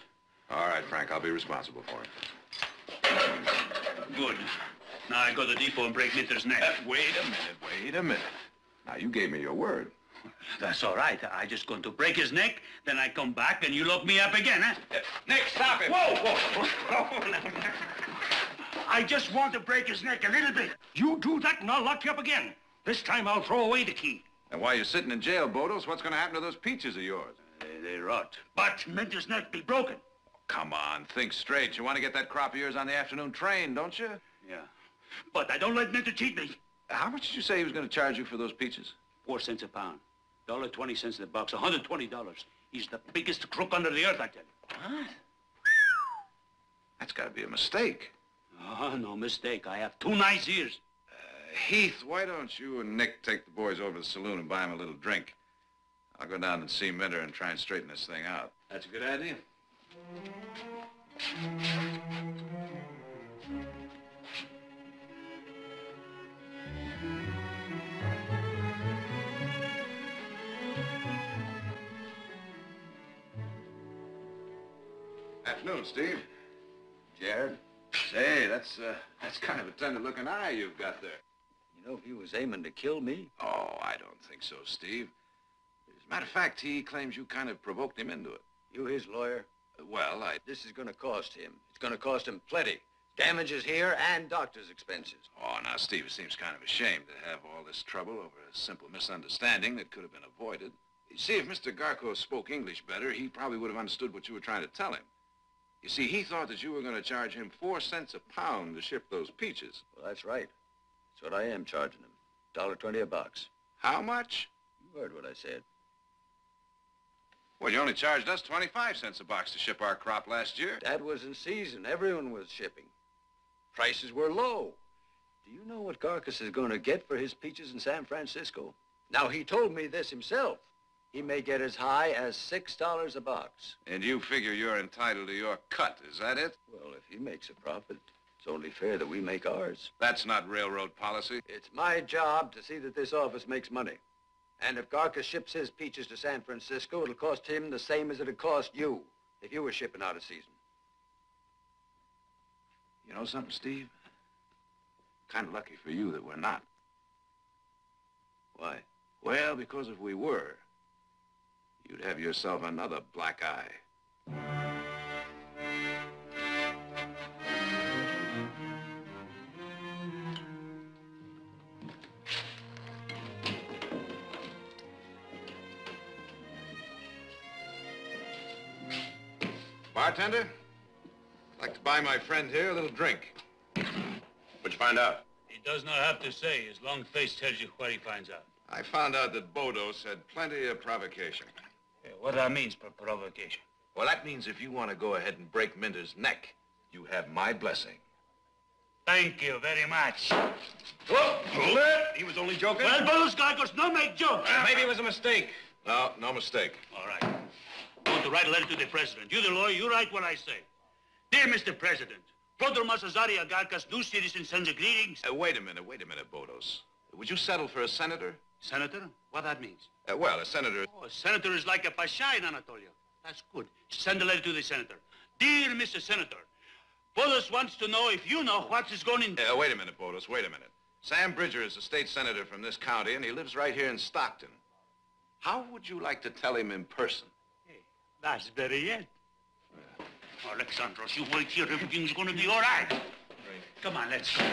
S4: All right, Frank, I'll be responsible for it.
S11: Good. Now I go to the depot and break Minter's neck.
S4: Wait a minute. Now, you gave me your word.
S11: That's all right. I just going to break his neck, then I come back and you lock me up again, huh?
S1: Nick, stop him!
S11: Whoa! I just want to break his neck a little bit. You do that and I'll lock you up again. This time I'll throw away the key.
S4: And while you're sitting in jail, Bodos, what's going to happen to those peaches of yours?
S11: They rot. But Minter's neck be broken.
S4: Come on, think straight. You want to get that crop of yours on the afternoon train, don't you?
S11: Yeah. But I don't let Minter cheat me.
S4: How much did you say he was going to charge you for those peaches?
S11: 4 cents a pound. $1.20 the box. $120. He's the biggest crook under the earth, I tell you.
S4: What? That's got to be a mistake.
S11: Oh, no mistake. I have 2 nice ears.
S4: Heath, why don't you and Nick take the boys over to the saloon and buy them a little drink? I'll go down and see Minter and try and straighten this thing out.
S1: That's a good idea.
S4: Afternoon, Steve. Jared. Say, that's kind of a tender-looking eye you've got there.
S13: You know, if he was aiming to kill me.
S4: Oh, I don't think so, Steve. As a matter of fact, he claims you kind of provoked him into it.
S13: You his lawyer?
S4: Well,
S13: This is going to cost him. It's going to cost him plenty. Damages here and doctor's expenses.
S4: Oh, now, Steve, it seems kind of a shame to have all this trouble over a simple misunderstanding that could have been avoided. You see, if Mr. Garco spoke English better, he probably would have understood what you were trying to tell him. You see, he thought that you were going to charge him 4 cents a pound to ship those peaches.
S13: Well, that's right. That's what I am charging him. $1.20 a box.
S4: How much?
S13: You heard what I said.
S4: Well, you only charged us 25 cents a box to ship our crop last year.
S13: That was in season. Everyone was shipping. Prices were low. Do you know what Garcus is going to get for his peaches in San Francisco? Now, he told me this himself. He may get as high as $6 a box.
S4: And you figure you're entitled to your cut, is that it?
S13: Well, if he makes a profit, it's only fair that we make ours.
S4: That's not railroad policy.
S13: It's my job to see that this office makes money. And if Garcus ships his peaches to San Francisco, it'll cost him the same as it'd cost you if you were shipping out of season.
S4: You know something, Steve? Kind of lucky for you that we're not.
S13: Why?
S4: Well, because if we were, you'd have yourself another black eye. Bartender, I'd like to buy my friend here a little drink. What'd you find out?
S11: He does not have to say. His long face tells you what he finds out.
S4: I found out that Bodos had plenty of provocation.
S11: Yeah, what that means for provocation?
S4: Well, that means if you want to go ahead and break Minter's neck, you have my blessing.
S11: Thank you very much.
S4: Whoa, hold it! He was only joking.
S11: Well, Bodos Garcos, no make jokes.
S1: Maybe it was a mistake.
S4: No, no mistake.
S11: All right. I want to write a letter to the president. You, the lawyer, you write what I say. Dear Mr. President, Prodor Masazaria Garcas, new citizen, sends a greetings.
S4: Wait a minute, Bodos. Would you settle for a senator?
S11: Senator? What that means?
S4: Well, a senator...
S11: Oh, a senator is like a pasha in Anatolia. That's good. Send a letter to the senator. Dear Mr. Senator, Bodos wants to know if you know what is going in...
S4: wait a minute, Bodos, wait a minute. Sam Bridger is a state senator from this county, and he lives right here in Stockton. How would you like to tell him in person?
S11: Hey, that's better yet. Alexandros, you wait here. Everything's going to be all right. Right. Come on, let's go.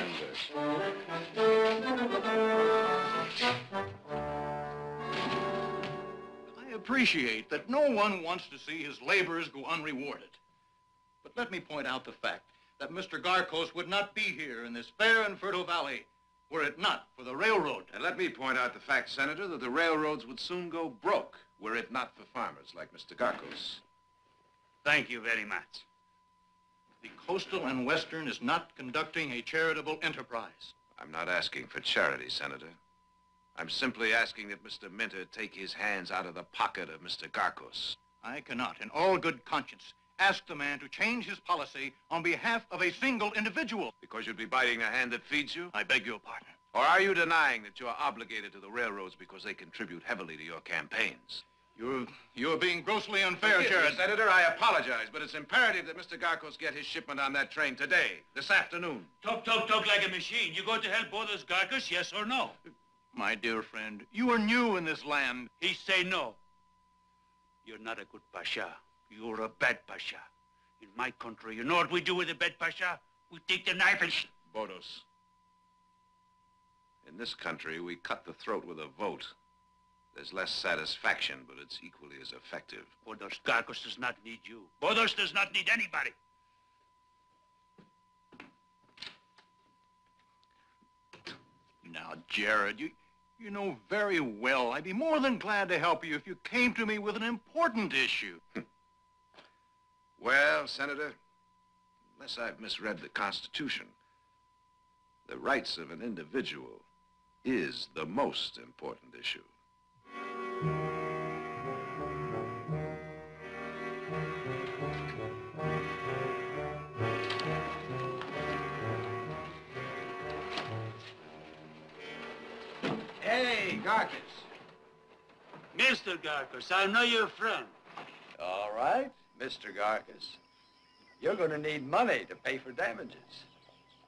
S14: I appreciate that no one wants to see his labors go unrewarded. But let me point out the fact that Mr. Garcos would not be here in this fair and fertile valley were it not for the railroad.
S4: And let me point out the fact, Senator, that the railroads would soon go broke were it not for farmers like Mr. Garcos.
S11: Thank you very much.
S14: The Coastal and Western is not conducting a charitable enterprise.
S4: I'm not asking for charity, Senator. I'm simply asking that Mr. Minter take his hands out of the pocket of Mr. Garcos.
S14: I cannot, in all good conscience, ask the man to change his policy on behalf of a single individual.
S4: Because you'd be biting the hand that feeds you?
S14: I beg your pardon.
S4: Or are you denying that you're obligated to the railroads because they contribute heavily to your campaigns?
S14: You're being grossly unfair, Jared.
S4: Senator, I apologize, but it's imperative that Mr. Garcos get his shipment on that train today, this afternoon.
S11: Talk like a machine. You going to help Bodos Garcos, yes or no?
S14: My dear friend, you are new in this land.
S11: He say no. You're not a good pasha. You're a bad pasha. In my country, you know what we do with a bad pasha? We take the knife and...
S4: Bodos. In this country, we cut the throat with a vote. There's less satisfaction, but it's equally as effective.
S11: Bodos Garkos does not need you. Bodos does not need anybody.
S14: Now, Jared, you know very well I'd be more than glad to help you if you came to me with an important issue.
S4: Well, Senator, unless I've misread the Constitution, the rights of an individual is the most important issue.
S13: Hey, Garkis.
S11: Mr. Garkos, I know your friend.
S13: All right, Mr. Garkis. You're going to need money to pay for damages.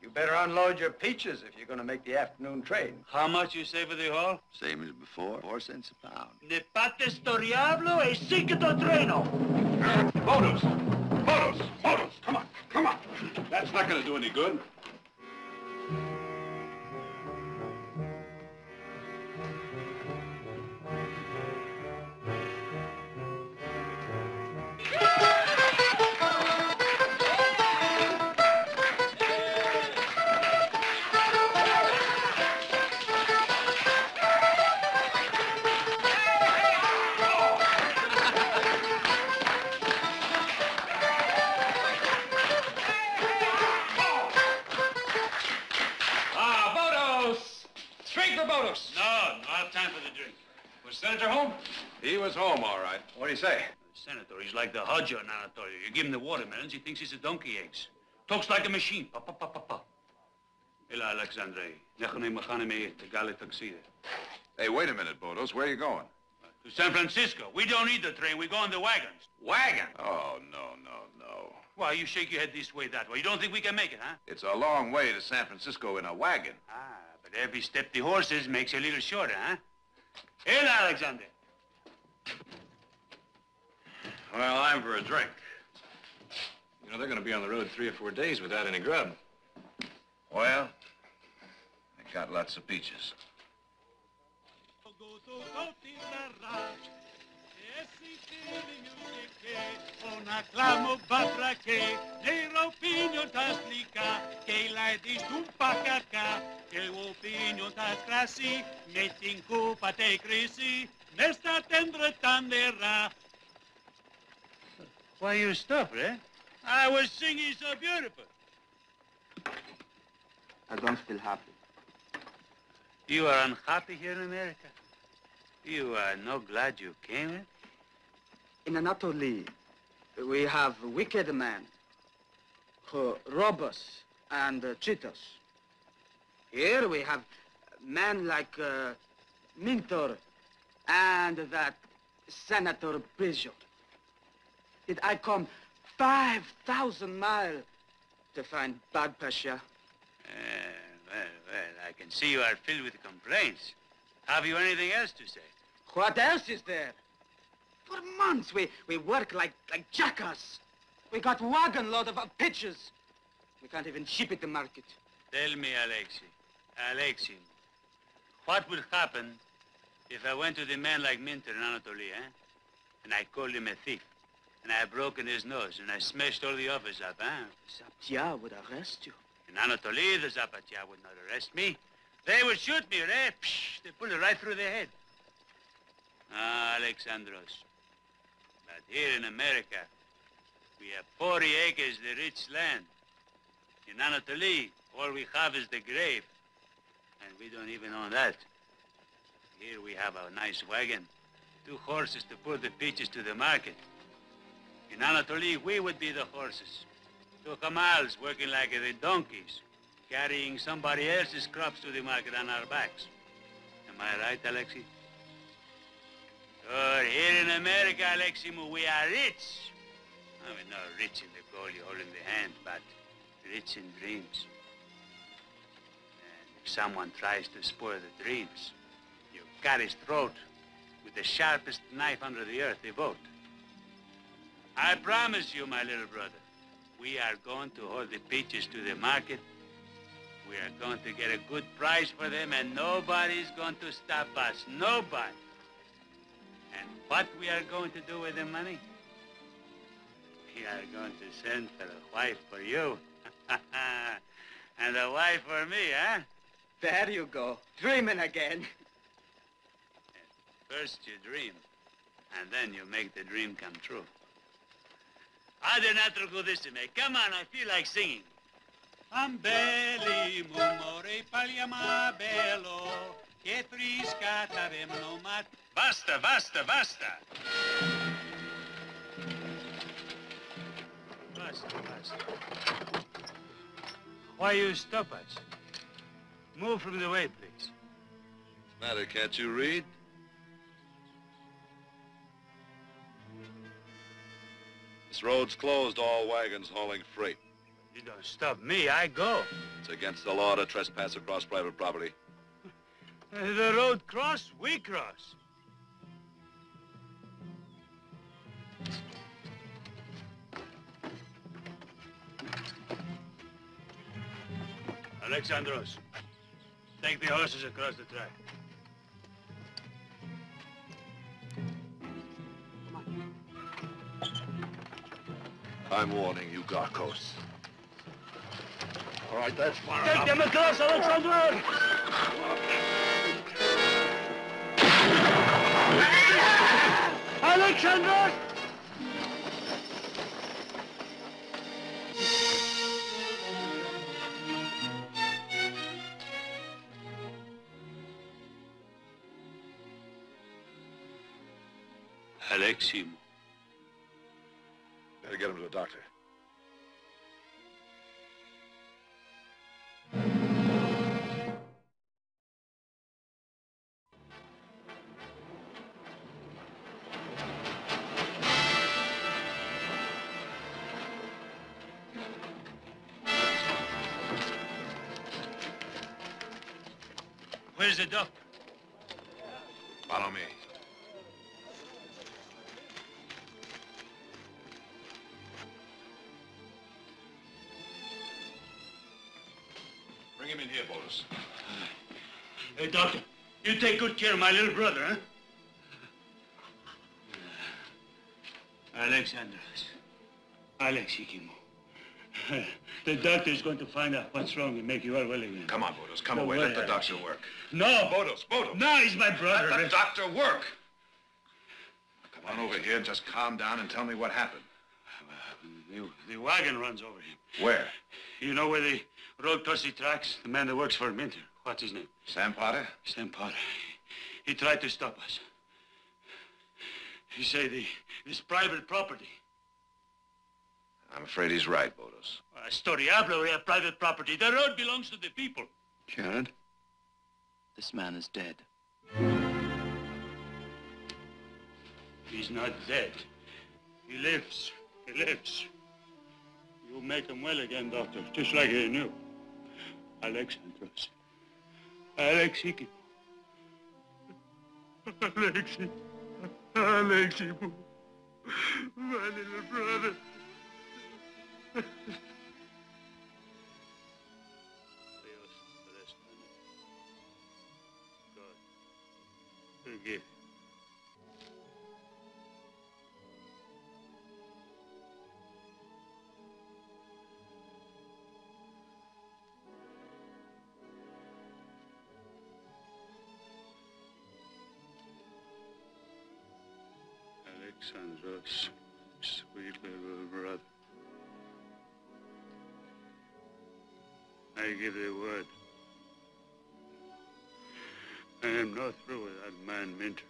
S13: You better unload your peaches if you're going to make the afternoon trade.
S11: How much you say for the haul?
S13: Same as before, 4 cents a pound.
S11: Ne pates toriablo e sicito treno.
S4: Bodos! Bodos! Bodos! Come on! Come on! That's not going to do any good.
S1: Senator home?
S4: He was home, all right. What do you say?
S11: Senator, he's like the Hodja in Anatolia. You give him the watermelons, he thinks he's a donkey eggs. Talks like a machine. Pa, pa, pa, pa, pa. Ila Alexandre.
S4: Hey, wait a minute, Bodos. Where are you going?
S11: To San Francisco. We don't need the train. We go in the wagons.
S4: Wagon? Oh, no.
S11: Why, you shake your head this way, that way. You don't think we can make it, huh?
S4: It's a long way to San Francisco in a wagon.
S11: Ah, but every step the horses makes it a little shorter, huh? Ila Alexander.
S4: Well, I'm for a drink. You know, they're going to be on the road 3 or 4 days without any grub. Well, I got lots of peaches.
S11: Why you stop, eh? I was singing so beautiful.
S12: I don't feel happy.
S11: You are unhappy here in America? You are not glad you came, eh?
S12: In Anatolia, we have wicked men who rob us and cheat us. Here we have men like Mintor and that Senator Bridger. Did I come 5,000 miles to find Bad Pasha?
S11: Well, I can see you are filled with complaints. Have you anything else to say?
S12: What else is there? For months we work like jackals. We got wagon load of pitches. We can't even ship it to market.
S11: Tell me, Alexei, what would happen if I went to the man like Minter in Anatolia, eh? And I called him a thief, and I broken his nose, and I smashed all the office up, huh?
S12: Zapatia would arrest you.
S11: In Anatolia, the Zapatia would not arrest me. They would shoot me, eh? Psh, they pull it right through the head. Ah, Alexandros. But here in America, we have 40 acres, the rich land. In Anatolia, all we have is the grave. And we don't even own that. Here we have a nice wagon, 2 horses to put the peaches to the market. In Anatolia, we would be the horses. 2 camels working like the donkeys, carrying somebody else's crops to the market on our backs. Am I right, Alexei? Oh, here in America, Aleximu, we are rich. I mean, not rich in the gold you hold in the hand, but rich in dreams. And if someone tries to spoil the dreams, cut his throat with the sharpest knife under the earth, they vote. I promise you, my little brother, we are going to hold the peaches to the market. We are going to get a good price for them, and nobody's going to stop us. Nobody. And what we are going to do with the money? We are going to send for a wife for you. And a wife for me, huh?
S12: There you go. Dreaming again.
S11: First you dream, and then you make the dream come true. Adenatro, come on, I feel like singing.
S15: Ambeli mumore paliama bello, che frisca taremno mat.
S11: Basta, basta, basta. Basta, basta. Why you stop us? Move from the way, please.
S4: What's the matter, can't you read? This road's closed, all wagons hauling freight.
S11: You don't stop me, I go.
S4: It's against the law to trespass across private property.
S11: The road cross, we cross. Alexandros, take the horses across the track.
S4: I'm warning you, Garkos.
S14: All right, that's far
S11: Take
S14: enough.
S11: them across, Alexandros! Alexandros! Aleximo.
S4: Better get him to a doctor.
S11: Where's the doctor?
S4: Follow me. Bring him in here, Bolus.
S11: Hey, doctor, you take good care of my little brother, huh? Alexandros. Alexikimo. The doctor's going to find out what's wrong and make you all well again.
S4: Come on, Bodos, come
S11: No
S4: away.
S11: way,
S4: Let the
S11: Alex.
S4: doctor work.
S11: No!
S4: Bodos, Bodos.
S11: No, he's my brother.
S4: Let the doctor work. Come on over here and just calm down and tell me what happened.
S11: The wagon runs over him.
S4: Where?
S11: You know where the road crosses the tracks? The man that works for Minter. What's his name?
S4: Sam Potter?
S11: Sam Potter. He tried to stop us. He said this private property.
S4: I'm afraid he's right, Bodos.
S11: Storiablo, we have private property. The road belongs to the people.
S16: Jared, this man is dead.
S11: He's not dead. He lives. He lives. You make him well again, doctor, just like he knew. Alexandros. Alexiki. Alexi. Alexi. My little brother. God, forgive. Alexandros, sweet little brother. I give the word. I am not through with that man, Minter.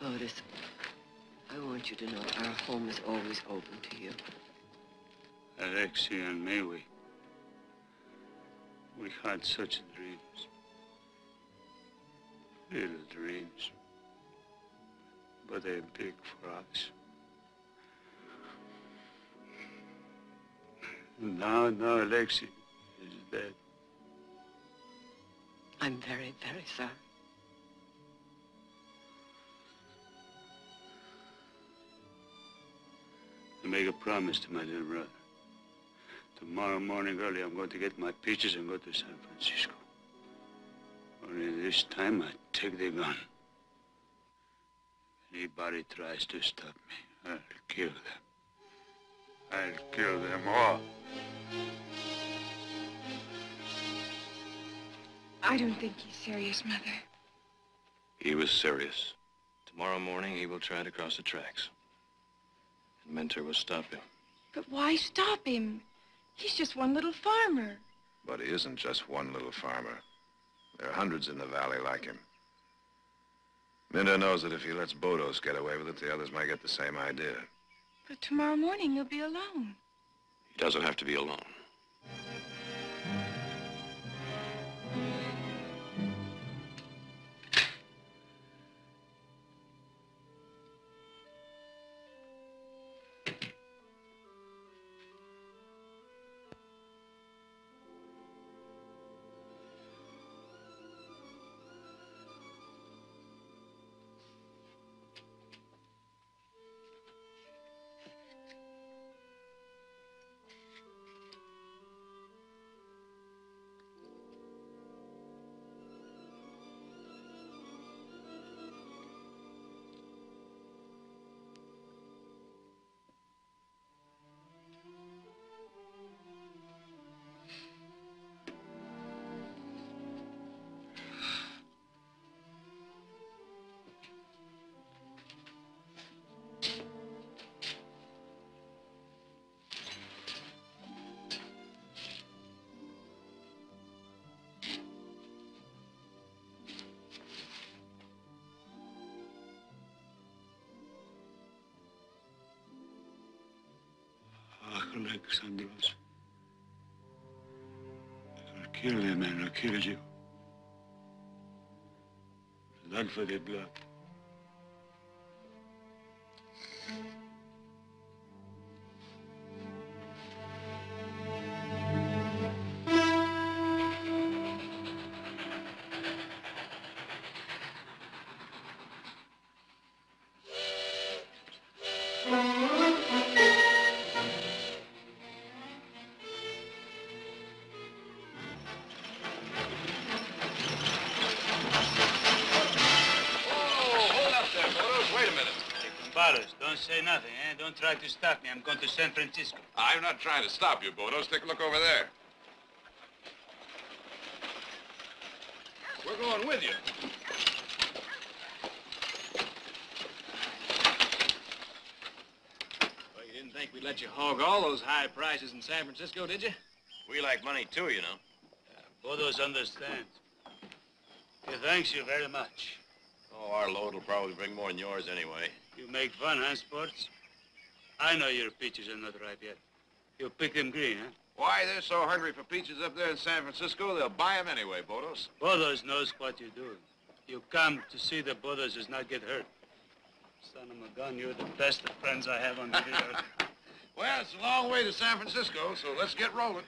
S5: Otis, I want you to know our home is always open to you.
S11: Alexi and me, we had such dreams. Little dreams. What a big frogs. Now Alexei is dead.
S5: I'm very, very sorry.
S11: I make a promise to my little brother. Tomorrow morning early, I'm going to get my peaches and go to San Francisco. Only this time, I take the gun. Anybody tries to stop me, I'll kill them. I'll kill them all.
S3: I don't think he's serious, Mother.
S2: He was serious. Tomorrow morning, he will try to cross the tracks. And Minter will stop him.
S3: But why stop him? He's just one little farmer.
S4: But he isn't just one little farmer. There are hundreds in the valley like him. Minter knows that if he lets Bodos get away with it, the others might get the same idea.
S3: But tomorrow morning he'll be alone.
S2: He doesn't have to be alone.
S11: Alexandros. I'll kill them and I'll kill you. Blood for the blood. Don't say nothing, eh? Don't try to stop me. I'm going to San Francisco.
S4: I'm not trying to stop you, Bodos. Take a look over there. We're going with you.
S10: Well, you didn't think we'd let you hog all those high prices in San Francisco, did you?
S2: We like money, too, you know.
S11: Bodos understands. He thanks you very much.
S2: Oh, our load will probably bring more than yours anyway.
S11: You make fun, huh, Sports? I know your peaches are not ripe yet. You pick them green, huh?
S4: Why, they're so hungry for peaches up there in San Francisco, they'll buy them anyway, Bodos.
S11: Bodos knows what you're doing. You come to see the Bodos does not get hurt. Son of a gun, you're the best of friends I have on the earth.
S4: Well, it's a long way to San Francisco, so let's get rolling.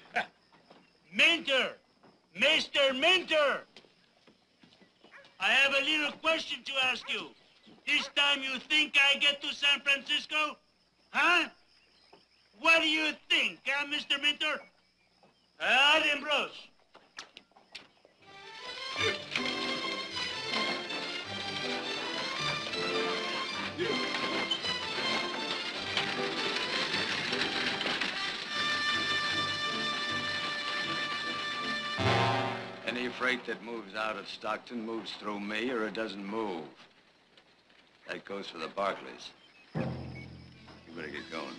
S11: Minter! Mr. Minter! I have a little question to ask you. This time you think I get to San Francisco? Huh? What do you think, huh, Mr. Minter? Ambrose.
S13: Any freight that moves out of Stockton moves through me or it doesn't move. That goes for the Barkleys. You better get going.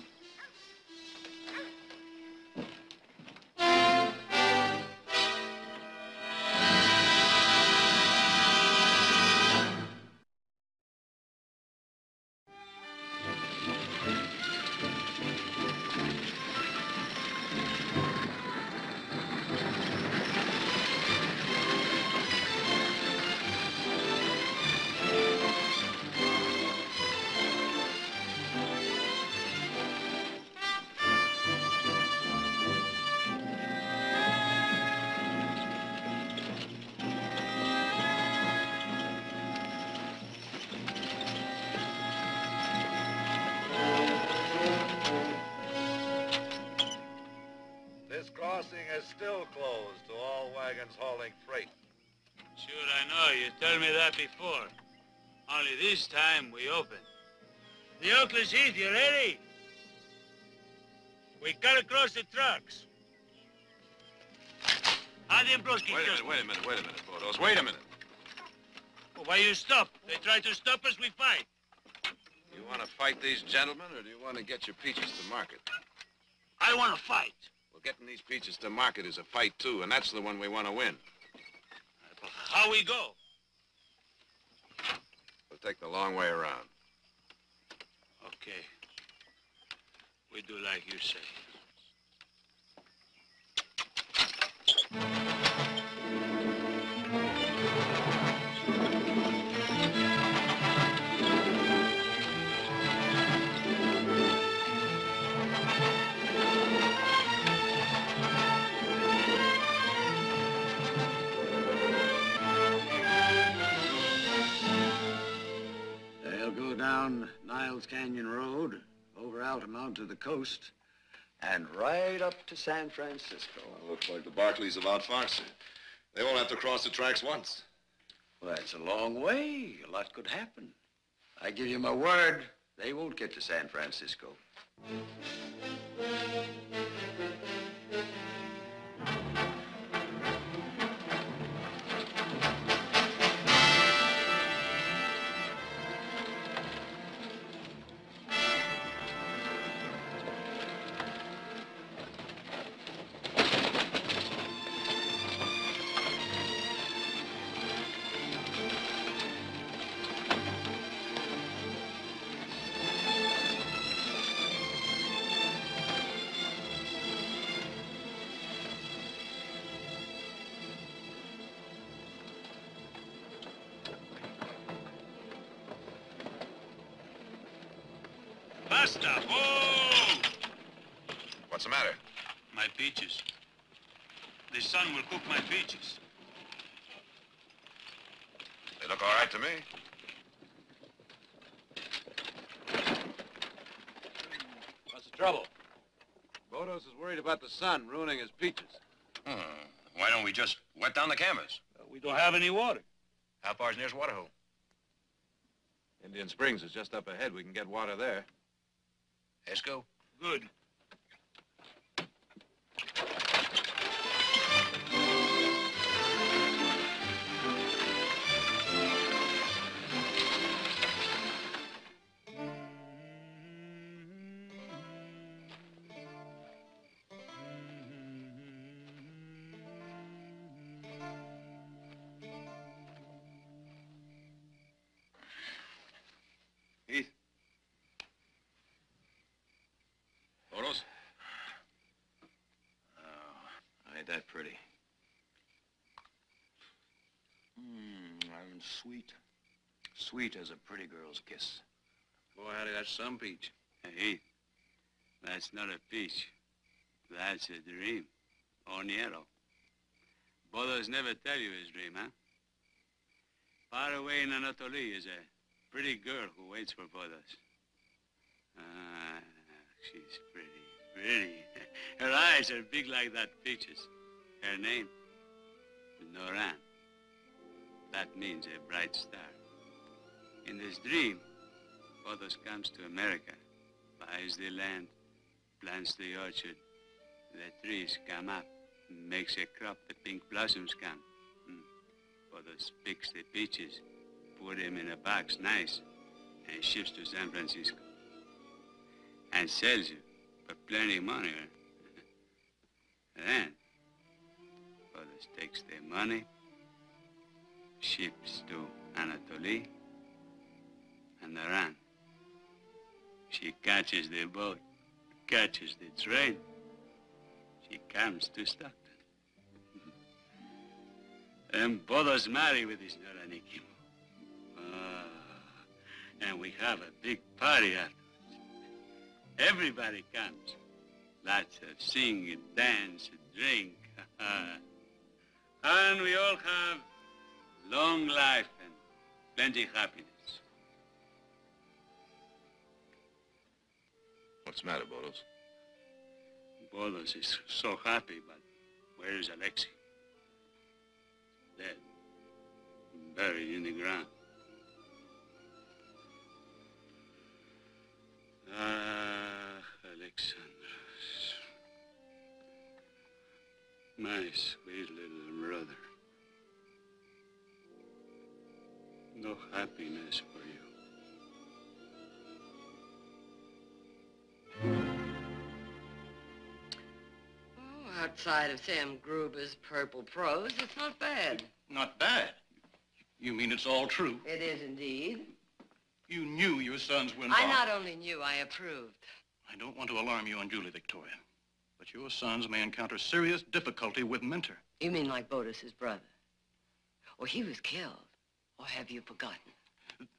S17: This crossing is still closed to all wagons hauling freight.
S11: Sure, I know. You told me that before. Only this time we open. The Oakland's Heath, you ready? We cut across the trucks.
S4: Wait a minute, Bodos. Wait a minute.
S11: Well, why you stop? They try to stop us, we fight.
S4: You want to fight these gentlemen, or do you want to get your peaches to market?
S11: I want to fight.
S4: Well, getting these peaches to market is a fight, too, and that's the one we want to win.
S11: How we go?
S4: We'll take the long way around.
S11: Okay. We do like you say.
S13: They'll go down Niles Canyon Road, over Altamont to the coast, and right up to San Francisco.
S18: Well, looks like the Barkleys have outfoxed it. They won't have to cross the tracks once.
S13: Well, that's a long way. A lot could happen. I give you my word, they won't get to San Francisco.
S11: Basta! Oh!
S4: What's the matter?
S11: My peaches. The sun will cook my peaches.
S4: They look all right to me.
S10: What's the trouble? Bodos is worried about the sun ruining his peaches.
S2: Why don't we just wet down the canvas?
S11: We don't have any water.
S2: How far's nearest water hole?
S10: Indian Springs is just up ahead. We can get water there.
S2: Esco?
S11: Good.
S10: Heath.
S2: Bodos? Oh, ain't that pretty? Sweet. Sweet as a pretty girl's kiss.
S10: Boy, Hattie, that's some peach.
S11: Hey, Heath, that's not a peach. That's a dream. Orniero. Bodos never tell you his dream, huh? Far away in Anatoly is a pretty girl who waits for Bodos. Ah, she's pretty. Her eyes are big like that peaches. Her name, Noran. That means a bright star. In this dream, Bodos comes to America, buys the land, plants the orchard. The trees come up, makes a crop, the pink blossoms come. Bodos picks the peaches, put them in a box, nice, and ships to San Francisco. And sells you for plenty of money. Then, Bodos takes the money, ships to Anatoly, and Noran. She catches the boat, catches the train. She comes to Stockton. And Bodos marry with his Noranikimo. And we have a big party afterwards. Everybody comes. Lots of singing, dance, drink. And we all have long life and plenty happiness.
S4: What's the matter, Bodos?
S11: Bodos is so happy, but where is Alexei? Dead. Buried in the ground. Ah, Alexandros. My sweet little brother. No happiness for you.
S5: Oh, outside of Sam Gruber's purple prose, it's not bad.
S14: Not bad? You mean it's all true?
S5: It is indeed.
S14: You knew your sons were involved.
S5: I not only knew, I approved.
S14: I don't want to alarm you unduly, Victoria, but your sons may encounter serious difficulty with Minter.
S5: You mean like Bodis's brother? Or he was killed. Or have you forgotten?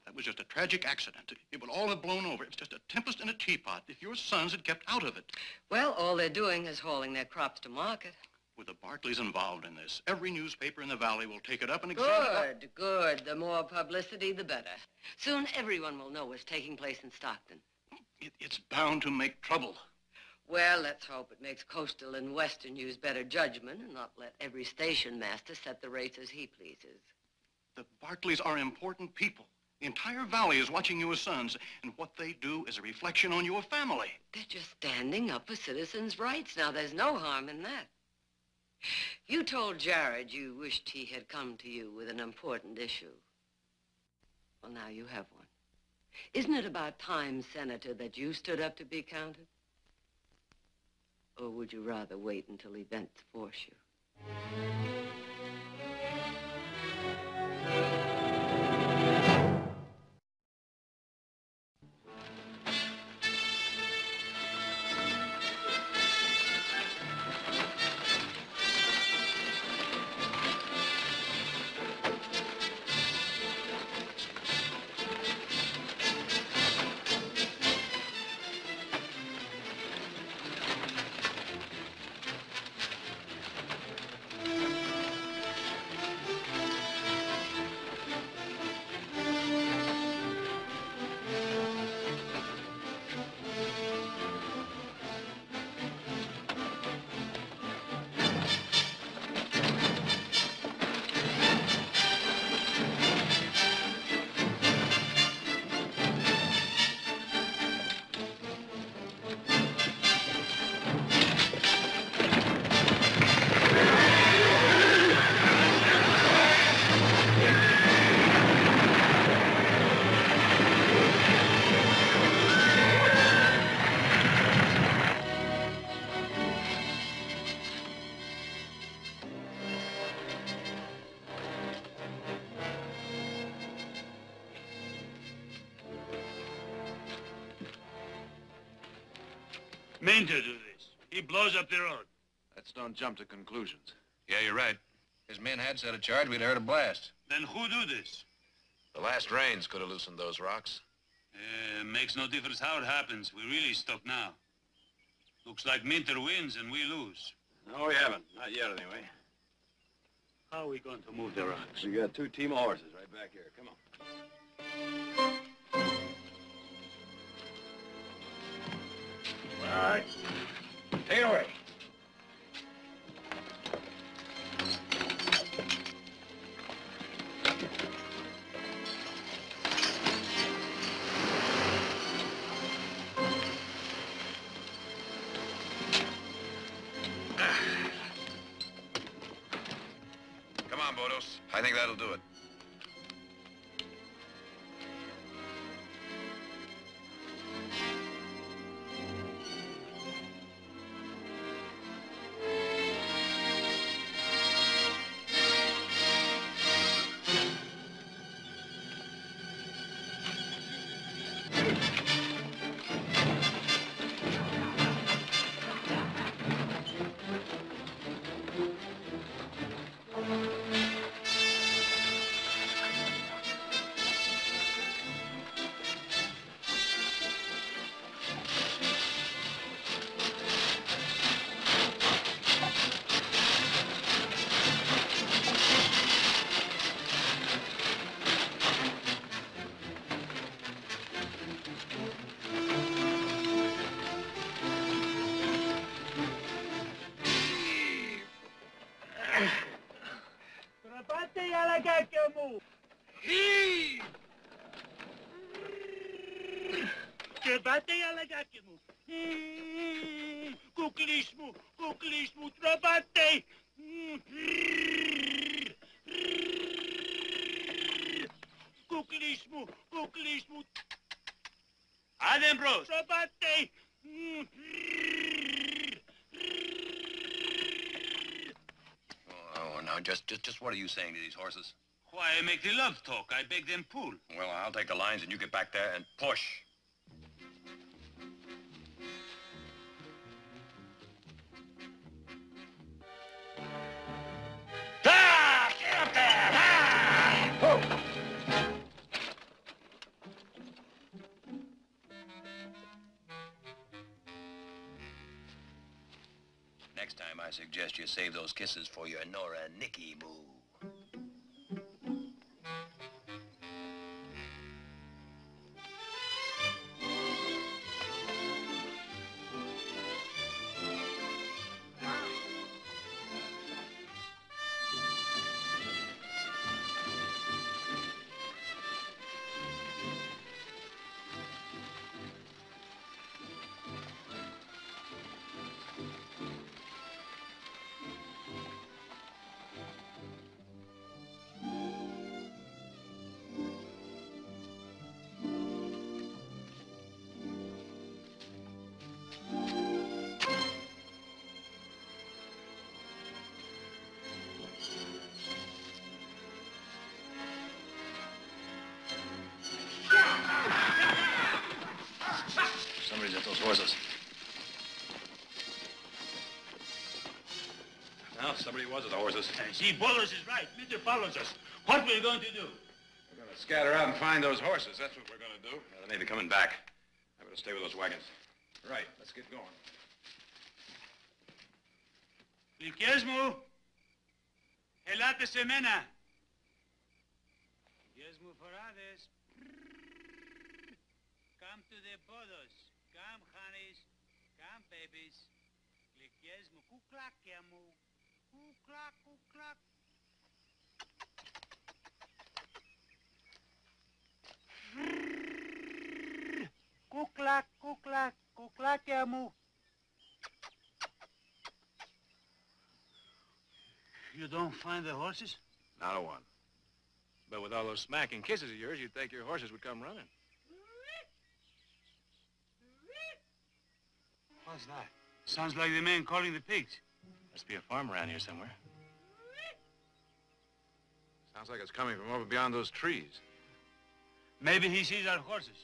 S14: That was just a tragic accident. It would all have blown over. It's just a tempest in a teapot if your sons had kept out of it.
S5: Well, all they're doing is hauling their crops to market.
S14: With the Barkleys involved in this, every newspaper in the valley will take it up and examine it.
S5: Good, good. The more publicity, the better. Soon everyone will know what's taking place in Stockton.
S14: It's bound to make trouble.
S5: Well, let's hope it makes Coastal and Western use better judgment and not let every station master set the rates as he pleases.
S14: The Barkleys are important people. The entire valley is watching your sons, and what they do is a reflection on your family.
S5: They're just standing up for citizens' rights. Now, there's no harm in that. You told Jared you wished he had come to you with an important issue. Well, now you have one. Isn't it about time, Senator, that you stood up to be counted? Or would you rather wait until events force you?
S11: Minter do this. He blows up the road.
S4: Let's don't jump to conclusions.
S1: Yeah, you're right. His men had set a charge, we'd have heard a blast.
S11: Then who do this?
S18: The last rains could have loosened those rocks.
S11: Makes no difference how it happens. We're really stuck now. Looks like Minter wins and we lose.
S7: No, we haven't. Not yet, anyway.
S11: How are we going to move the rocks?
S7: We got 2 team of horses right back here. Come on.
S1: All right. Take it away.
S18: Come on, Bodos. I think that'll do it.
S15: Trabate alagakamu.
S11: Heave!
S15: Trabate alagakamu. Kuklismu, kuklismu, trabate. Kuklismu, kuklismu.
S11: Adembros.
S15: Trabate.
S7: Oh, now, just what are you saying to these horses?
S11: Why, I make the love talk. I beg them pull.
S7: Well, I'll take the lines and you get back there and push.
S11: Ah! Get up there! Ah! Oh!
S7: Next time, I suggest you save those kisses for your Nora Nicky move. Somebody's at those horses. Now, somebody was at the horses.
S11: See, Bolos is right. Mr. follows us. What we're going to do?
S4: We're going to scatter out and find those horses. That's what we're going to do.
S7: Yeah, they may be coming back. I better stay with those wagons.
S4: Right. Let's get going.
S11: Liquiesmo. Helate semena. Liquiesmo forades. Come to the Bolos. Come, honeys. Come, babies. Liquiesmo. Kuklakiamu. Kuklak, kuklak. Kuklak, kuklak, kuklakiamu. You don't find the horses?
S4: Not a one. But with all those smacking kisses of yours, you'd think your horses would come running.
S11: What's that? Sounds like the man calling the pigs.
S2: Must be a farm around here somewhere.
S4: Sounds like it's coming from over beyond those trees.
S11: Maybe he sees our horses.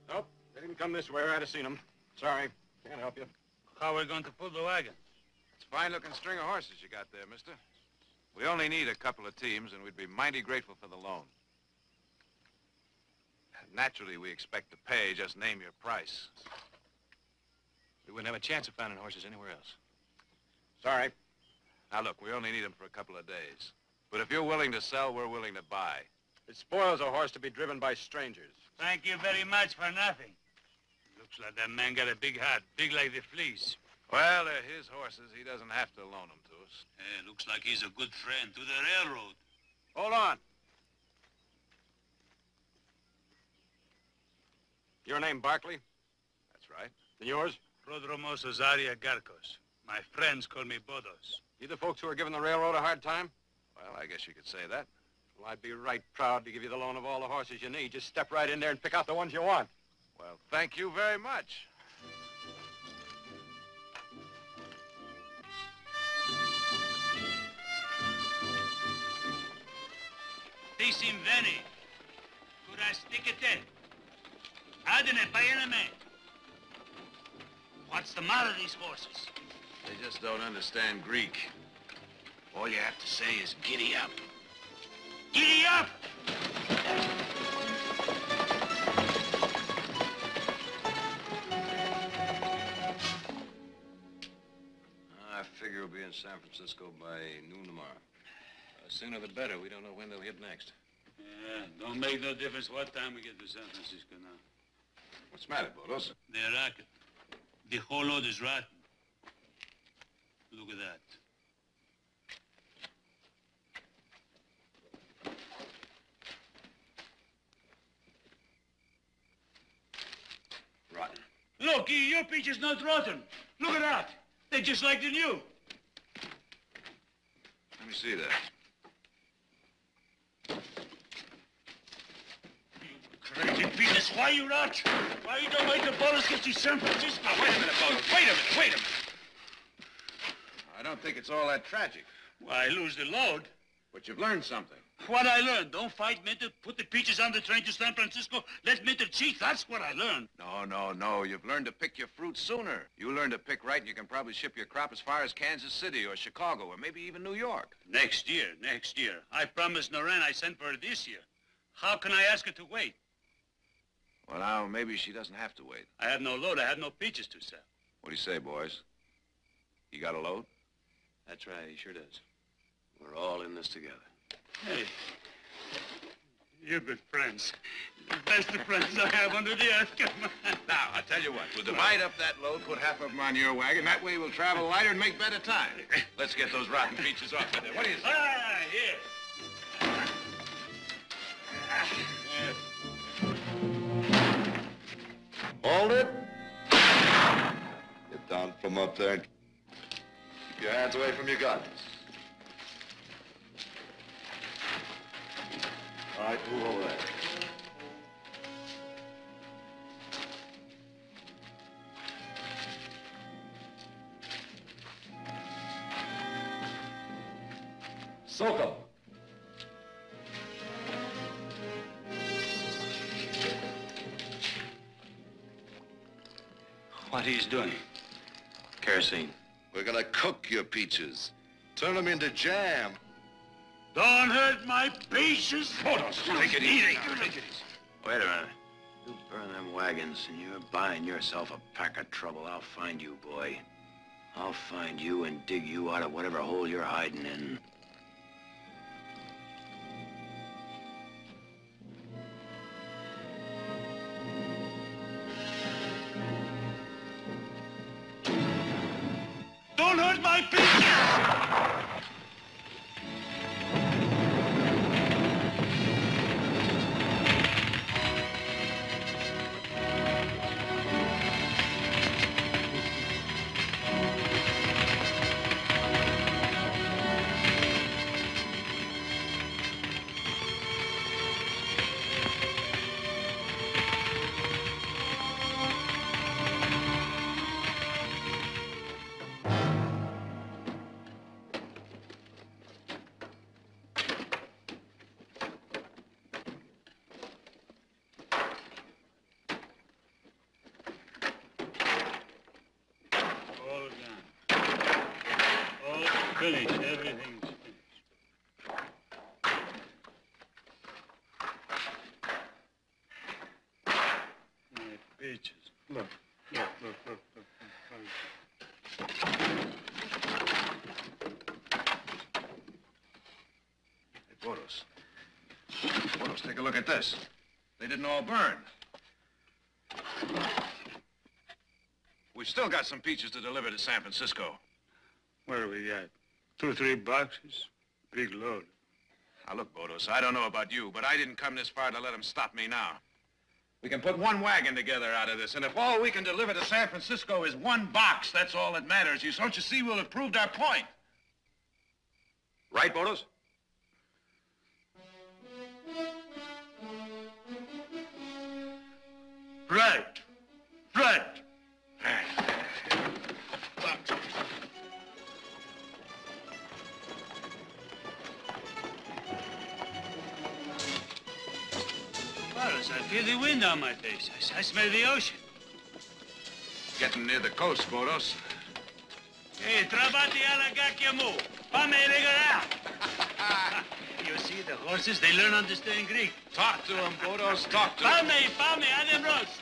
S4: Nope, they didn't come this way. I'd have seen them. Sorry, can't help you.
S11: How are we going to pull the wagon?
S4: It's a fine-looking string of horses you got there, mister. We only need a couple of teams, and we'd be mighty grateful for the loan. Naturally, we expect to pay. Just name your price.
S2: We wouldn't have a chance of finding horses anywhere else.
S4: Sorry. Now, look, we only need them for a couple of days. But if you're willing to sell, we're willing to buy. It spoils a horse to be driven by strangers.
S11: Thank you very much for nothing. Looks like that man got a big heart, big like the fleece.
S4: Well, they're his horses. He doesn't have to loan them to us.
S11: Looks like he's a good friend to the railroad.
S4: Hold on. Your name, Barkley? That's right. And yours?
S11: Prodromos Osaria Garcos. My friends call me Bodos.
S4: You the folks who are giving the railroad a hard time? Well, I guess you could say that. Well, I'd be right proud to give you the loan of all the horses you need. Just step right in there and pick out the ones you want. Well, thank you very much.
S11: Tisim veni. Kurastikete. Adene paelame. What's the matter with these horses?
S4: They just don't understand Greek. All you have to say is giddy up.
S11: Giddy up!
S7: I figure we'll be in San Francisco by noon tomorrow.
S2: Sooner the better. We don't know when they'll hit next.
S11: Yeah, don't make no difference what time we get to San Francisco now.
S4: What's the matter, Bodos?
S11: The racket. The whole load is rotten. Look at that.
S4: Rotten.
S11: Look, your peach is not rotten. Look at that. They're just like the new.
S4: Let me see that.
S11: Crazy peaches, why you not? Why you don't make the bonus get to San Francisco?
S4: Now, wait a minute, Bodo. Wait a minute. I don't think it's all that tragic.
S11: Why, I lose the load.
S4: But you've learned something.
S11: What I learned, don't fight Minter, put the peaches on the train to San Francisco, let Minter cheat. That's what I learned.
S4: No. You've learned to pick your fruit sooner. You learn to pick right, and you can probably ship your crop as far as Kansas City or Chicago or maybe even New York.
S11: Next year. I promised Noran I sent for her this year. How can I ask her to wait?
S4: Well, now, maybe she doesn't have to wait.
S11: I have no load. I have no peaches to sell.
S4: What do you say, boys? You got a load?
S7: That's right, he sure does. We're all in this together.
S11: Hey, you're good friends. The best of friends I have under the earth. Come on.
S4: Now, I'll tell you what. We'll divide up that load, put half of them on your wagon. That way we'll travel lighter and make better time. Let's get those rotten peaches off of there. What do you say?
S11: Here.
S18: Hold it. Get down from up there and keep your hands away from your guns. All right, move over there. Soak 'em.
S11: What he's doing?
S7: Kerosene.
S18: We're gonna cook your peaches. Turn them into jam.
S11: Don't hurt my peaches.
S4: Hold on, take it easy.
S7: Wait a minute. You burn them wagons and you're buying yourself a pack of trouble. I'll find you, boy. I'll find you and dig you out of whatever hole you're hiding in.
S11: Don't hurt my peaches! Finished. Everything's finished. My peaches. Look.
S4: Hey, Bodos. Bodos, take a look at this. They didn't all burn. We've still got some peaches to deliver to San Francisco.
S11: What do we got? 2 or 3 boxes? Big load.
S4: Now, look, Bodos, I don't know about you, but I didn't come this far to let them stop me now. We can put one wagon together out of this, and if all we can deliver to San Francisco is one box, that's all that matters. Don't you see, we'll have proved our point. Right, Bodos?
S11: Right. I feel the wind on my face. I smell the ocean.
S4: Getting near the coast, Bodos.
S11: Hey, trovati alla cacchiamo. Fammi regalare. You see, the horses, they learn understand Greek.
S4: Talk to them, Bodos. Talk to them.
S11: Fammi, adem rost.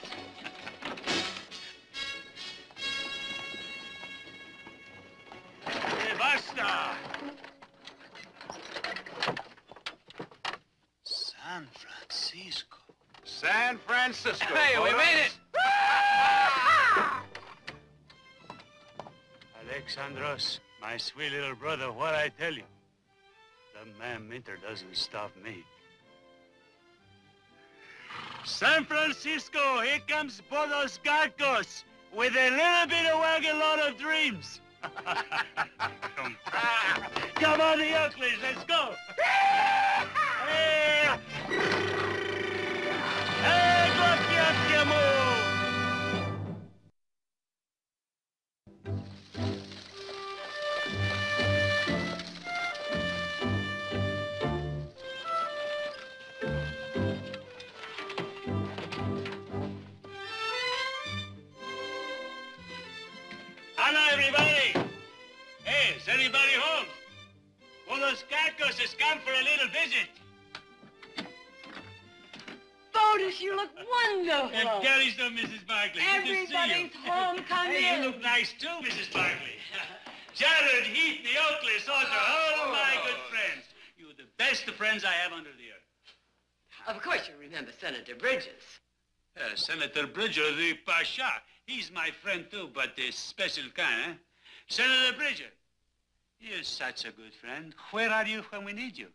S11: Hey, basta. San Francisco.
S4: San Francisco.
S11: Hey, we made it! Alexandros, My sweet little brother, what I tell you, the man Minter doesn't stop me. San Francisco, here comes Bodos Garcos with a little bit of wagon load of dreams. Come on, the Oakleys, let's go. Hey, hello, everybody. Hey, is anybody home? Bodos Garcos has come for a little visit.
S5: Bodos, you look wonderful.
S11: And carry some, Mrs. Barkley.
S5: Everybody's home. Come
S11: hey,
S5: in.
S11: You look nice, too, Mrs. Barkley. Jared, Heath, the Oakley, Salter, all my good friends. You're the best of friends I have under the earth.
S5: Of course you remember Senator Bridges.
S11: Senator Bridger, the Pasha. He's my friend, too, but the special kind, eh? Senator Bridger, you're such a good friend. Where are you when we need you?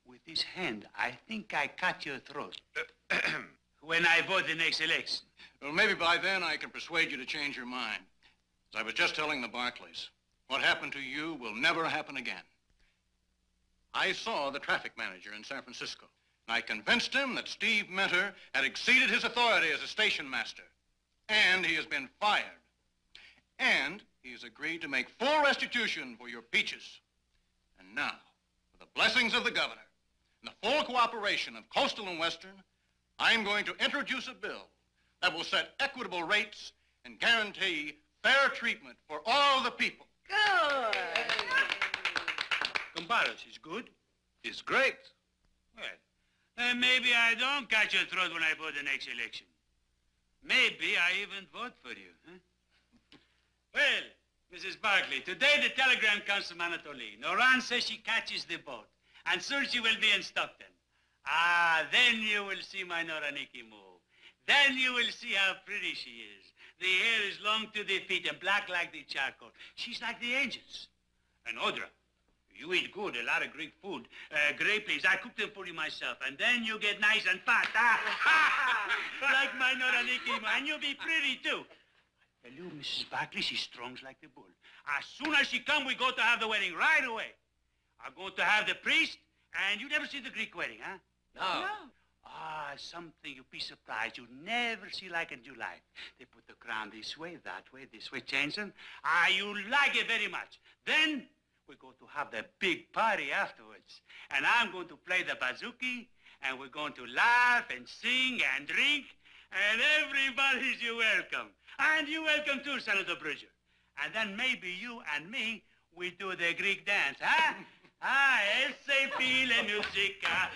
S11: With this hand, I think I cut your throat. When I vote the next election.
S14: Well, maybe by then I can persuade you to change your mind. As I was just telling the Barkleys, what happened to you will never happen again. I saw the traffic manager in San Francisco, and I convinced him that Steve Minter had exceeded his authority as a station master, and he has been fired. And he has agreed to make full restitution for your peaches. And now, with the blessings of the governor and the full cooperation of Coastal and Western, I'm going to introduce a bill that will set equitable rates and guarantee fair treatment for all the people.
S5: Good.
S11: Compadres, is good?
S4: It's great.
S11: Well, maybe I don't cut your throat when I vote the next election. Maybe I even vote for you, huh? Well, Mrs. Barkley, today the telegram comes from Anatoly. Noran says she catches the boat, and soon she will be in Stockton. Ah, then you will see my Noraniki move. Then you will see how pretty she is. The hair is long to the feet and black like the charcoal. She's like the angels. And Audra, you eat good, a lot of Greek food. Grape leaves, I cook them for you myself. And then you get nice and fat, like my Noraniki, and you'll be pretty, too. I tell you, Mrs. Barkley, she's strong like the bull. As soon as she comes, we go to have the wedding right away. I'm going to have the priest, and you never see the Greek wedding, huh?
S5: No.
S11: Ah, something you'll be surprised. You'll never see like it in your life. They put the crown this way, this way, change them. Ah, you'll like it very much. Then we're going to have the big party afterwards. And I'm going to play the bazooki, and we're going to laugh and sing and drink, and everybody's you're welcome. And you're welcome too, Senator Bridger. And then maybe you and me, we do the Greek dance, huh? Ah, SAP la musica.